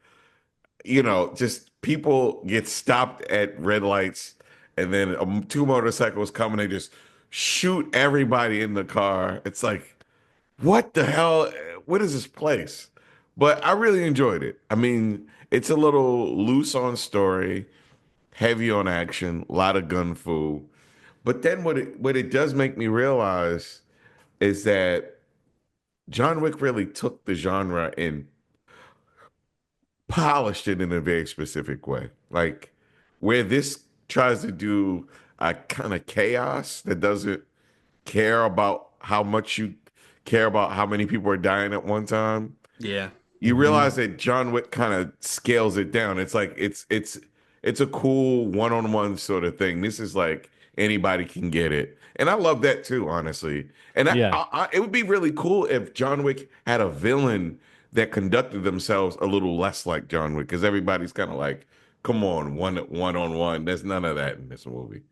just people get stopped at red lights and then two motorcycles come and they just shoot everybody in the car. It's like, what the hell? What is this place? But I really enjoyed it. I mean, it's a little loose on story, heavy on action, a lot of gun fu. But then what it does make me realize is that John Wick really took the genre and polished it in a very specific way. Like where this tries to do a kind of chaos that doesn't care about how much you care about how many people are dying at one time. Yeah. You realize that John Wick kind of scales it down. It's like it's a cool one-on-one sort of thing. This is like anybody can get it, and I love that too, honestly. And Yeah. it would be really cool if John Wick had a villain that conducted themselves a little less like John Wick, because everybody's kind of like, come on, one on one. There's none of that in this movie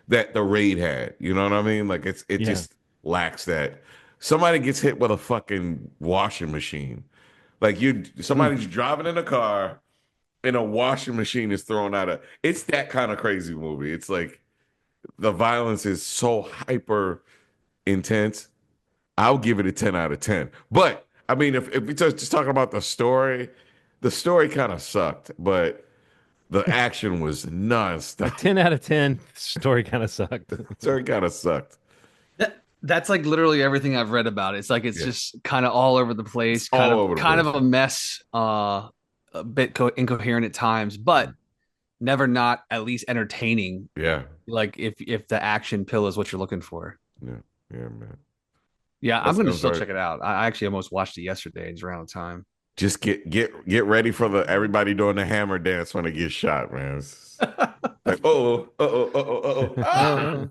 that the raid had. You know what I mean? Like it Yeah. just lacks that. Somebody gets hit with a fucking washing machine. Like somebody's driving in a car and a washing machine is thrown out of. It's that kind of crazy movie. It's like the violence is so hyper intense. I'll give it a 10 out of 10. But I mean, if we just talking about the story kind of sucked, but the action was A nonstop. 10 out of 10. Story kind of sucked. The story kind of sucked. That's like literally everything I've read about it. It's like it's Yeah. just kind of all over the place, It's all over the kind of place. a mess, a bit incoherent at times, but never not at least entertaining. Yeah. Like if the action pill is what you're looking for. Yeah. Yeah, man. Yeah, I'm That gonna sounds still right. check it out. I actually almost watched it yesterday. It's around the time. Just get ready for the everybody doing the hammer dance when it gets shot, man. It's like, Oh. I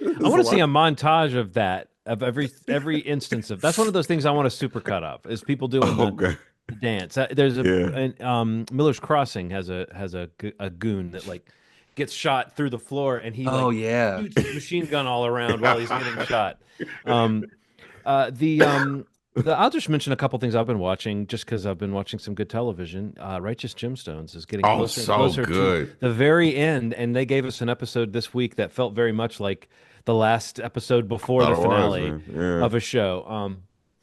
There's a want to see lot. a montage of that, of every instance of that's one of those things I want to supercut of is people doing Okay. the dance. There's Yeah. Miller's Crossing has a goon that like gets shot through the floor and he Oh like yeah. shoots his machine gun all around while he's getting shot. Um, the I'll just mention a couple things I've been watching just because I've been watching some good television. Righteous Gemstones is getting Oh, closer and so closer to good. the very end, and they gave us an episode this week that felt very much like the last episode before Thought the it was, finale man. Yeah. of a show.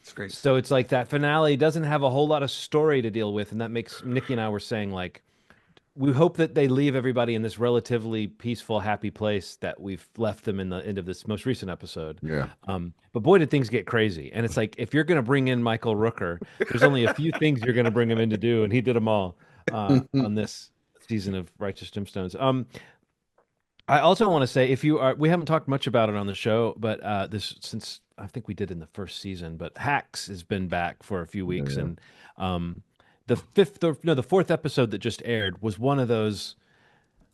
It's great So stuff. it's like that finale doesn't have a whole lot of story to deal with, and that makes Nikki and I were saying like we hope that they leave everybody in this relatively peaceful, happy place that we've left them in the end of this most recent episode. Yeah. But boy, did things get crazy. And it's like if you're going to bring in Michael Rooker, there's only a few things you're going to bring him in to do, and he did them all on this season of Righteous Gemstones. I also want to say if you are, we haven't talked much about it on the show, but this since I think we did in the first season, but Hacks has been back for a few weeks, Yeah. and the fifth, or no, the fourth episode that just aired was one of those.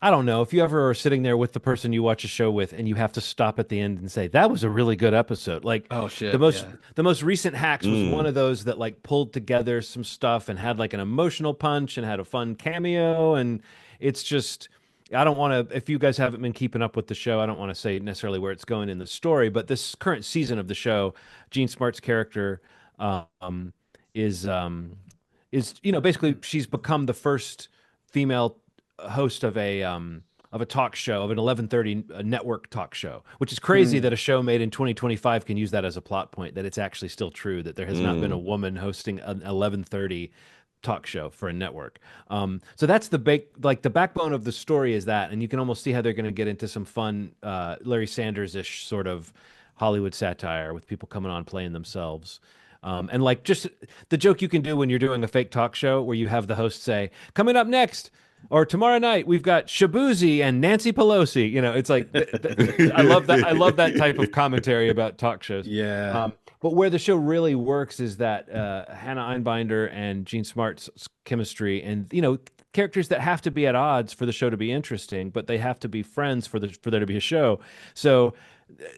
I don't know if you ever are sitting there with the person you watch a show with, and you have to stop at the end and say that was a really good episode. Like Oh the shit. most Yeah. the most recent Hacks was one Mm. of those that like pulled together some stuff and had like an emotional punch and had a fun cameo, and it's just. I don't want to, if you guys haven't been keeping up with the show, I don't want to say necessarily where it's going in the story, but this current season of the show, Jean Smart's character um, is basically she's become the first female host of a talk show of an 11:30 network talk show, which is crazy Hmm. that a show made in 2025 can use that as a plot point. That it's actually still true that there has not been a Mm. woman hosting an 11:30 talk show for a network. So that's the backbone of the story is that, and you can almost see how they're going to get into some fun Larry Sanders-ish sort of Hollywood satire with people coming on playing themselves. And like just the joke you can do when you're doing a fake talk show where you have the host say, coming up next or tomorrow night, we've got Shabuzi and Nancy Pelosi. It's like, I love that. I love that type of commentary about talk shows. Yeah. But where the show really works is that Hannah Einbinder and Gene Smart's chemistry and, characters that have to be at odds for the show to be interesting, but they have to be friends for there to be a show. So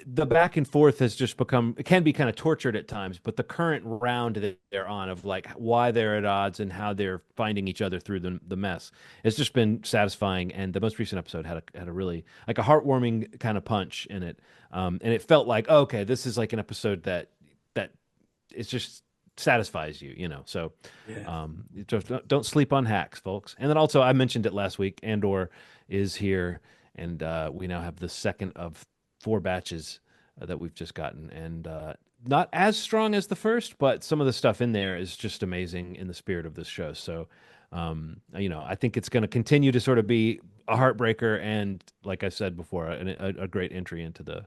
the back and forth has just become it can be kind of tortured at times, but the current round that they're on of like why they're at odds and how they're finding each other through the mess has just been satisfying. And the most recent episode had a really like a heartwarming kind of punch in it, and it felt like okay, this is like an episode that it's just satisfies you. So Yeah. just don't sleep on Hacks, folks. And then also I mentioned it last week. Andor is here, and we now have the second of 4 batches that we've just gotten, and not as strong as the first, but some of the stuff in there is just amazing in the spirit of this show. So, I think it's going to continue to sort of be a heartbreaker, and like I said before, a great entry into the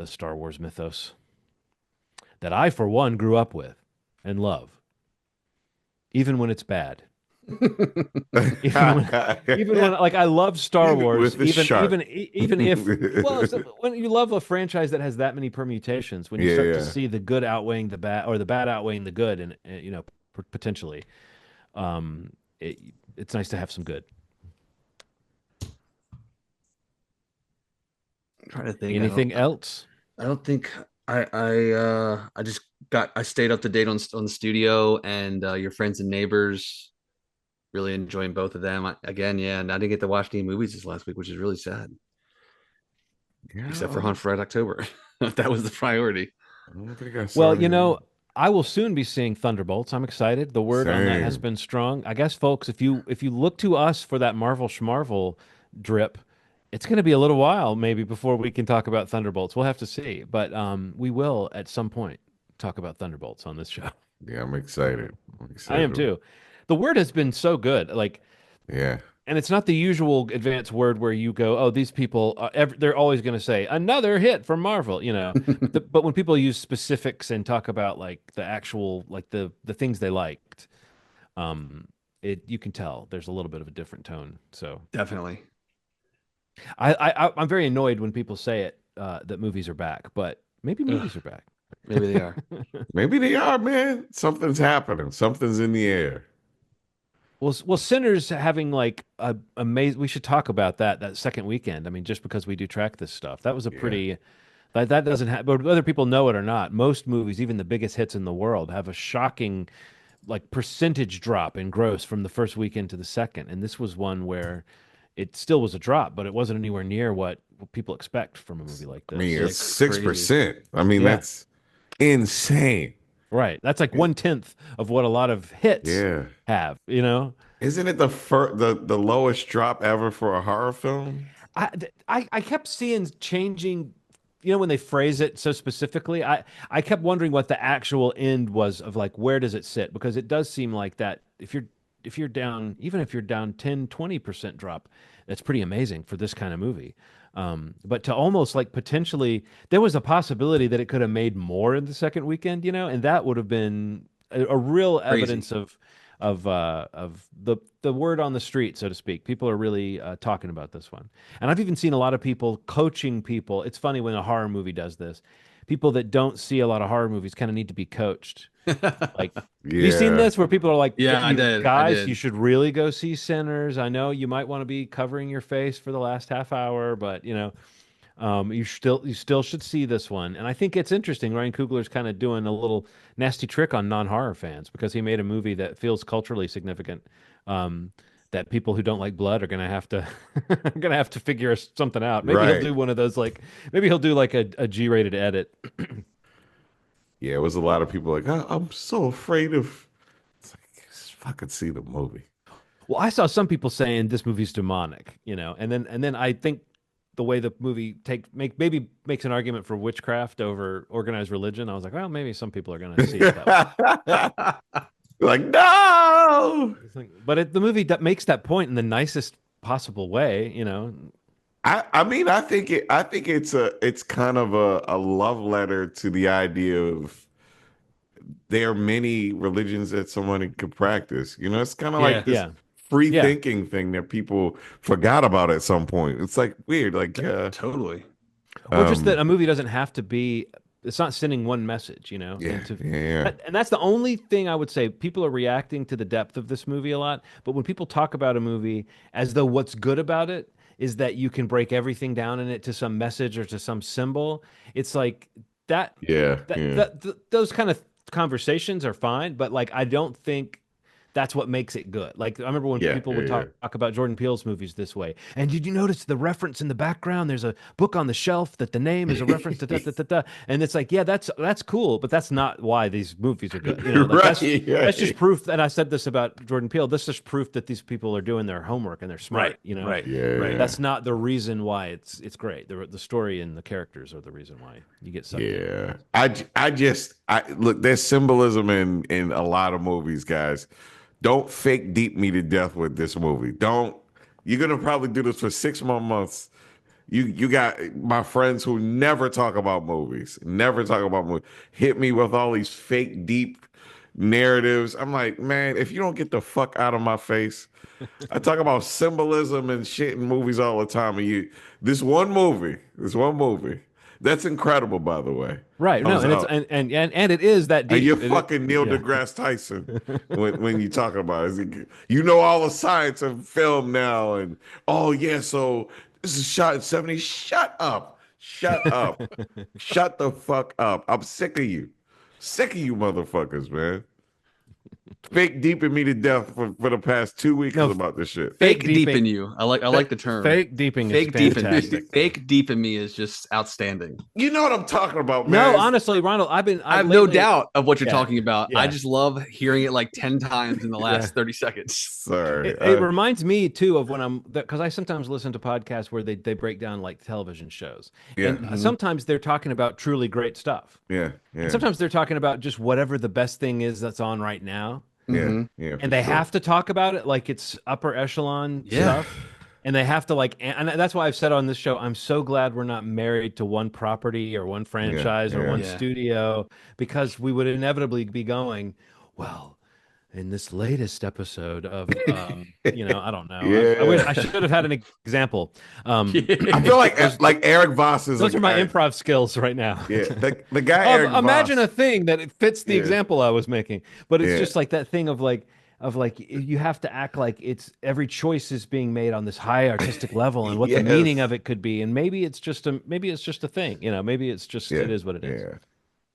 Star Wars mythos that I, for one, grew up with and love, even when it's bad. Even when like I love Star Wars, With the shark. even if well, when you love a franchise that has that many permutations, when you Yeah, start to yeah. see the good outweighing the bad or the bad outweighing the good, and potentially, it, it's nice to have some good. I'm trying to think. Anything else? I don't think I just I stayed up to date on the studio and your friends and neighbors. Really enjoying both of them. Again, yeah, and I didn't get to watch any movies this last week, which is really sad. Except for Yeah, Hunt for Red October. That was the priority. I don't think I Well, saw any. I will soon be seeing Thunderbolts. I'm excited. The word on that has Same. been strong. I guess, folks, if you look to us for that Marvel Schmarvel drip, it's going to be a little while maybe before we can talk about Thunderbolts. We'll have to see, but we will at some point talk about Thunderbolts on this show. Yeah, I'm excited. I'm I am excited. too. The word has been so good. Like, Yeah. and it's not the usual advanced word where you go, "Oh, these people, they're always going to say another hit from Marvel," But when people use specifics and talk about like the actual, like the things they liked, um, you can tell there's a little bit of a different tone. So Definitely. I'm very annoyed when people say it that movies are back, but maybe Ugh, movies are back. maybe they are. Maybe they are, man. Something's happening. Something's in the air. Well, Sinners having like a amazing. We should talk about that second weekend. I mean, just because we do track this stuff, that was a Yeah. pretty. That doesn't happen, but whether people know it or not, most movies, even the biggest hits in the world, have a shocking like percentage drop in gross from the first weekend to the second. And this was one where it still was a drop, but it wasn't anywhere near what people expect from a movie like I mean, this. it's Yeah, six crazy. percent. I mean, Yeah, that's insane. right. That's like 1/10 of what a lot of hits Yeah. have. Isn't it the lowest drop ever for a horror film? I kept seeing changing, when they phrase it so specifically. I kept wondering what the actual end was of like where does it sit? Because it does seem like that if you're down, even if you're down 10-20% drop, that's pretty amazing for this kind of movie. But to almost like potentially there was a possibility that it could have made more in the second weekend, and that would have been a real Crazy. evidence of the word on the street, so to speak. People are really talking about this one, and I've even seen a lot of people coaching people. It's funny when a horror movie does this. People that don't see a lot of horror movies kind of need to be coached. Like, have you seen Yeah. this where people are like, Yeah, I you did. I guys, you did. should really go see Sinners. I know you might want to be covering your face for the last half hour, but you still should see this one. And I think it's interesting. Ryan Coogler's kind of doing a little nasty trick on non-horror fans because he made a movie that feels culturally significant. Um, that people who don't like blood are gonna have to gonna have to figure something out. Maybe he'll Right. do one of those like maybe he'll do like a G-rated edit. Yeah, it was a lot of people like, I'm so afraid of. It's like, just fucking see the movie. Well, I saw some people saying this movie's demonic, and then I think the way the movie maybe makes an argument for witchcraft over organized religion. I was like, well, maybe some people are gonna see it that way. Like, no. But the movie that makes that point in the nicest possible way. I mean, I think it's kind of a love letter to the idea of there are many religions that someone could practice. It's kind of like Yeah, this Yeah, free yeah. thinking thing that people forgot about at some point. It's like weird. Like, totally. Or just that um, a movie doesn't have to be. It's not sending one message. yeah, And to yeah, yeah, and that's the only thing I would say. People are reacting to the depth of this movie a lot, but when people talk about a movie as though what's good about it is that you can break everything down in it to some message or to some symbol, it's like that yeah, that yeah, that those kind of conversations are fine, but like I don't think that's what makes it good. Like I remember when yeah, people yeah, would yeah. talk about Jordan Peele's movies this way. And did you notice the reference in the background? There's a book on the shelf that the name is a reference to da da da da. And it's like, yeah, that's cool, but that's not why these movies are good. Like Right, that's just right. proof. And I said this about Jordan Peele. This is proof that these people are doing their homework and they're Right, smart. right, Yeah, right. yeah. That's not the reason why it's great. The story and the characters are the reason why you get sucked in. Yeah. I look, there's symbolism in a lot of movies, guys. Don't fake deep me to death with this movie. Don't You're gonna probably do this for 6 more months. You got my friends who never talk about movies, never talk about movies, hit me with all these fake deep. narratives. I'm like, man, if you don't get the fuck out of my face. I talk about symbolism and shit in movies all the time. And this one movie, that's incredible, by the way. Right. No, Comes and it's out, and it is that and deep. you're It is, fucking Neil yeah. deGrasse Tyson when you talk about it. You know all the science of film now, and oh yeah, so this is shot in 70. Shut up. Shut up. Shut the fuck up. I'm sick of you. Sick of you motherfuckers, man. Fake deeping me to death for the past 2 weeks No, about this shit. Fake deeping. deep in you. I like the term. Fake deeping is Fake deep in me. fantastic. Fake deep in me is just outstanding. You know what I'm talking about, man. No, honestly, Ronald, I have no doubt of what you're Yeah. talking about. Yeah. I just love hearing it like 10 times in the last 30 seconds. Sorry. It reminds me too of when because I sometimes listen to podcasts where they break down like television shows, Yeah. and sometimes they're talking about truly great stuff. Yeah. Yeah. And sometimes they're talking about just whatever the best thing is that's on right now. Yeah. Yeah. And they have to talk about it like it's upper echelon stuff. And they have to and that's why I've said on this show, I'm so glad we're not married to one property or one franchise or one studio, because we would inevitably be going, well, in this latest episode of, I don't know. Yeah. I should have had an example. I feel like Eric Voss is Those like, are my improv skills right now. Yeah, the guy. Eric Imagine Voss, a thing that it fits the example I was making, but it's Yeah. just like that thing of like you have to act like it's every choice is being made on this high artistic level and what the meaning of it could be, and maybe it's just a thing, maybe it's just it is what it is. Yeah.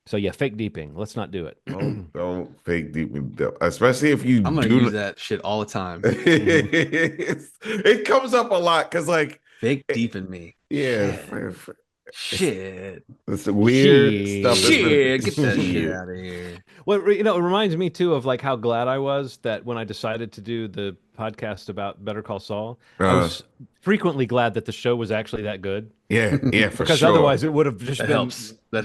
So fake deeping. Let's not do it. Don't fake deeping, especially if you. I'm gonna use that shit all the time. It comes up a lot because like fake deep in me. Yeah. Shit. It's weird stuff. Shit. Get that shit out of here. Well, it reminds me too of like how glad I was that when I decided to do the podcast about Better Call Saul, I was frequently glad that the show was actually that good. Yeah, for because sure. otherwise it would have just been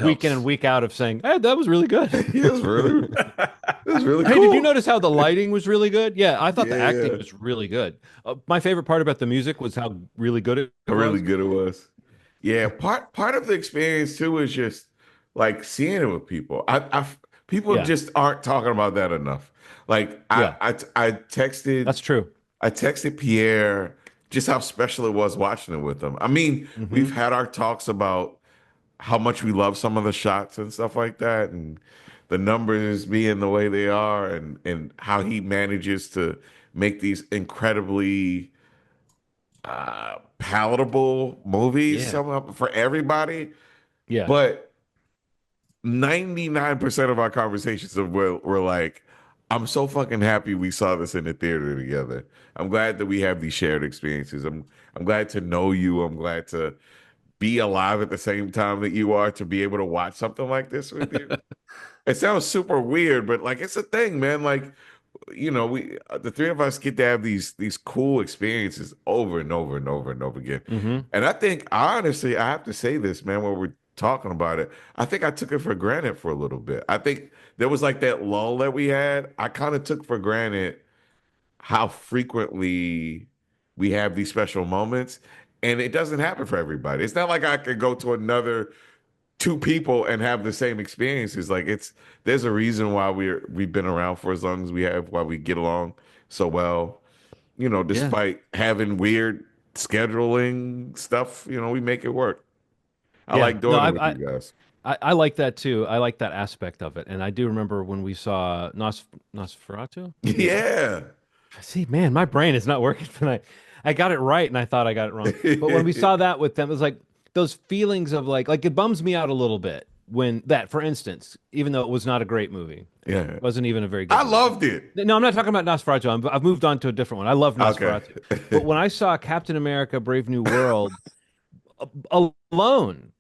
week in and week out of saying, "Hey, that was really good." It was really cool. Hey, did you notice how the lighting was really good? Yeah, I thought the acting was really good. My favorite part about the music was how really good it was. Really good it was. Yeah, part of the experience too is just like seeing it with people. People just aren't talking about that enough. Like I texted. That's true. I texted Pierre just how special it was watching it with him. I mean, we've had our talks about how much we love some of the shots and stuff like that, and the numbers being the way they are, and how he manages to make these incredibly palatable movies for everybody. Yeah. But 99% of our conversations were like, I'm so fucking happy we saw this in the theater together. I'm glad that we have these shared experiences. I'm glad to know you. I'm glad to be alive at the same time that you are, to be able to watch something like this with you. It sounds super weird, but like it's a thing, man. Like, we the three of us get to have these cool experiences over and over and over and over again. And I think honestly, I have to say this, man, when we're talking about it, I think I took it for granted for a little bit. I think there was like that lull that we had. I kind of took for granted how frequently we have these special moments, and it doesn't happen for everybody. It's not like I could go to another two people and have the same experiences. Like there's a reason why we've been around for as long as we have, why we get along so well, despite having weird scheduling stuff, we make it work. I like doing it with you guys. I like that too. I like that aspect of it. And I do remember when we saw Nosferatu. Yeah. See, man, my brain is not working tonight. I got it right and I thought I got it wrong. But when we saw that with them, it was like those feelings of like it bums me out a little bit when for instance, even though it was not a great movie. Yeah. It wasn't even a very good movie. Loved it. No, I'm not talking about Nosferatu. I've moved on to a different one. I love Nosferatu. Okay. But when I saw Captain America Brave New World alone,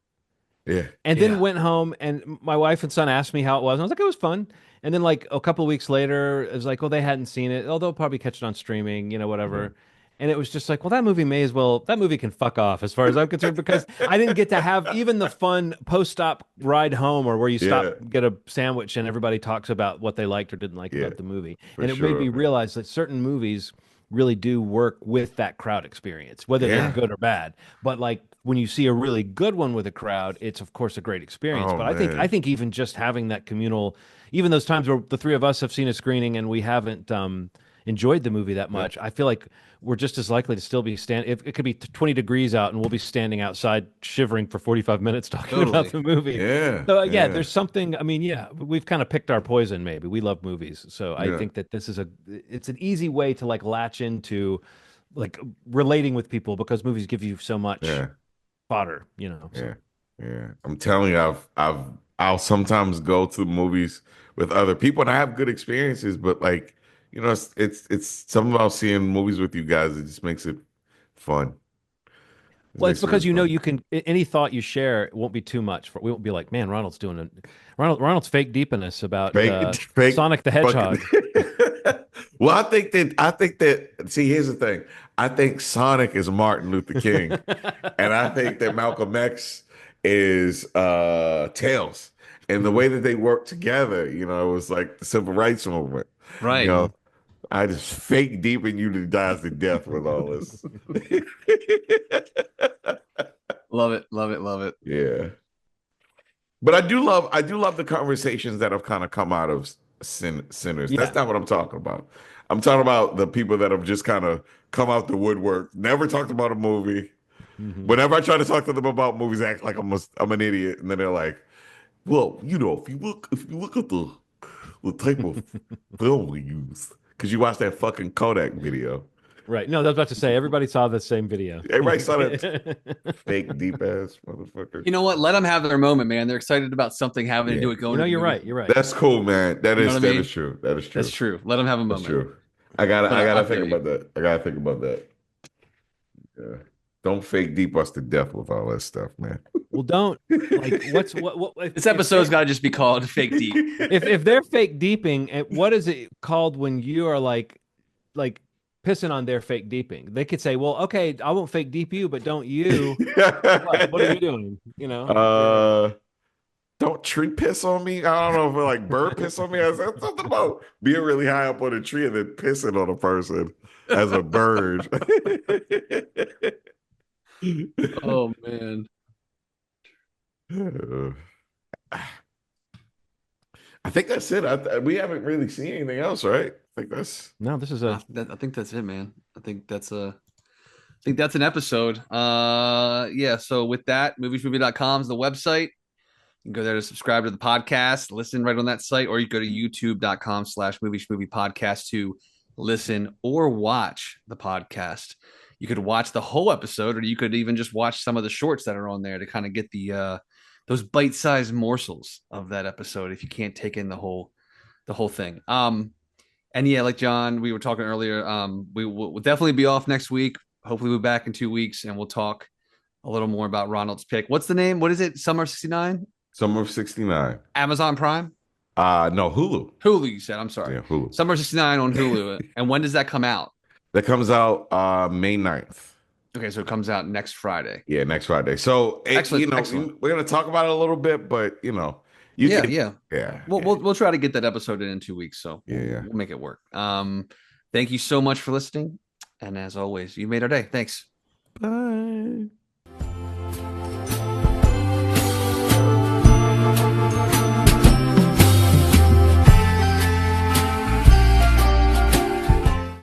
and then went home, and my wife and son asked me how it was. And I was like, it was fun. And then like a couple of weeks later, it was like, well, they hadn't seen it. They'll probably catch it on streaming, whatever. And it was just like, well, that movie can fuck off as far as I'm concerned, because I didn't get to have even the fun post-op ride home, or where you stop, get a sandwich, and everybody talks about what they liked or didn't like about the movie. And it made me realize that certain movies really do work with that crowd experience, whether they're good or bad. But like when you see a really good one with a crowd, it's of course a great experience. But I think even just having that communal even those times where the three of us have seen a screening and we haven't enjoyed the movie that much, I feel like we're just as likely to still be if it could be 20 degrees out and we'll be standing outside shivering for 45 minutes talking about the movie. Yeah. So yeah, there's something, I mean, yeah, we've kind of picked our poison maybe. We love movies. So I think that it's an easy way to like latch into like relating with people because movies give you so much fodder, you know. So. Yeah. I'm telling you, I'll sometimes go to movies with other people and I have good experiences, but like, you know, it's something about seeing movies with you guys. It just makes it fun. Well, it's because you know you can any thought you share won't be too much. We won't be like, man, Ronald's fake deeping us about fake Sonic the Hedgehog. Well, I think that see, here's the thing. I think Sonic is Martin Luther King, and I think that Malcolm X is Tails. And the way that they work together, you know, it was like the civil rights movement. Right. You know, I just fake deeping you to die to death with all this. Love it, love it, love it. Yeah. But I do love the conversations that have kind of come out of Sinners. That's not what I'm talking about. I'm talking about the people that have just kind of come out the woodwork, never talked about a movie. Mm-hmm. Whenever I try to talk to them about movies, act like I'm an idiot, and then they're like, "Well, you know, if you look at the type of film we use, because you watched that fucking Kodak video." Right. No, I was about to say, everybody saw the same video. Everybody saw that fake deep ass motherfucker. You know what? Let them have their moment, man. They're excited about something having to do with going. You know, you're right. You're right. That's cool, man. That is true. That is true. That's true. Let them have a moment. That's true. I gotta think about that. I gotta think about that. Yeah. Don't fake deep us to death with all that stuff, man. Well, don't like what this episode's got to just be called fake deep. If they're fake deeping, what is it called when you are like pissing on their fake deeping? They could say, well, okay, I won't fake deep you, but don't you? What are you doing? You know? Don't tree piss on me. I don't know if like bird piss on me. I said something about being really high up on a tree and then pissing on a person as a bird. Oh man. I think that's it. We haven't really seen anything else, right? I think that's this is I think that's it, man. I think that's an episode. Yeah. So with that, movieshmovie.com is the website. You can go there to subscribe to the podcast, listen right on that site, or you go to youtube.com/movie podcast to listen or watch the podcast. You could watch the whole episode, or you could even just watch some of the shorts that are on there to kind of get the those bite-sized morsels of that episode if you can't take in the whole thing. And yeah, like John, we were talking earlier, we will definitely be off next week. Hopefully we'll be back in 2 weeks and we'll talk a little more about Ronald's pick. What's the name? What is it? Summer 69? Summer of 69. Amazon Prime? No, Hulu. Hulu, you said. I'm sorry. Yeah, Hulu. Summer 69 on Hulu. And when does that come out? That comes out May 9th. Okay, so it comes out next Friday. Yeah, next Friday. So excellent. We're gonna talk about it a little bit, but you know, yeah. We'll try to get that episode in 2 weeks. So we'll make it work. Thank you so much for listening, and as always, you made our day. Thanks. Bye.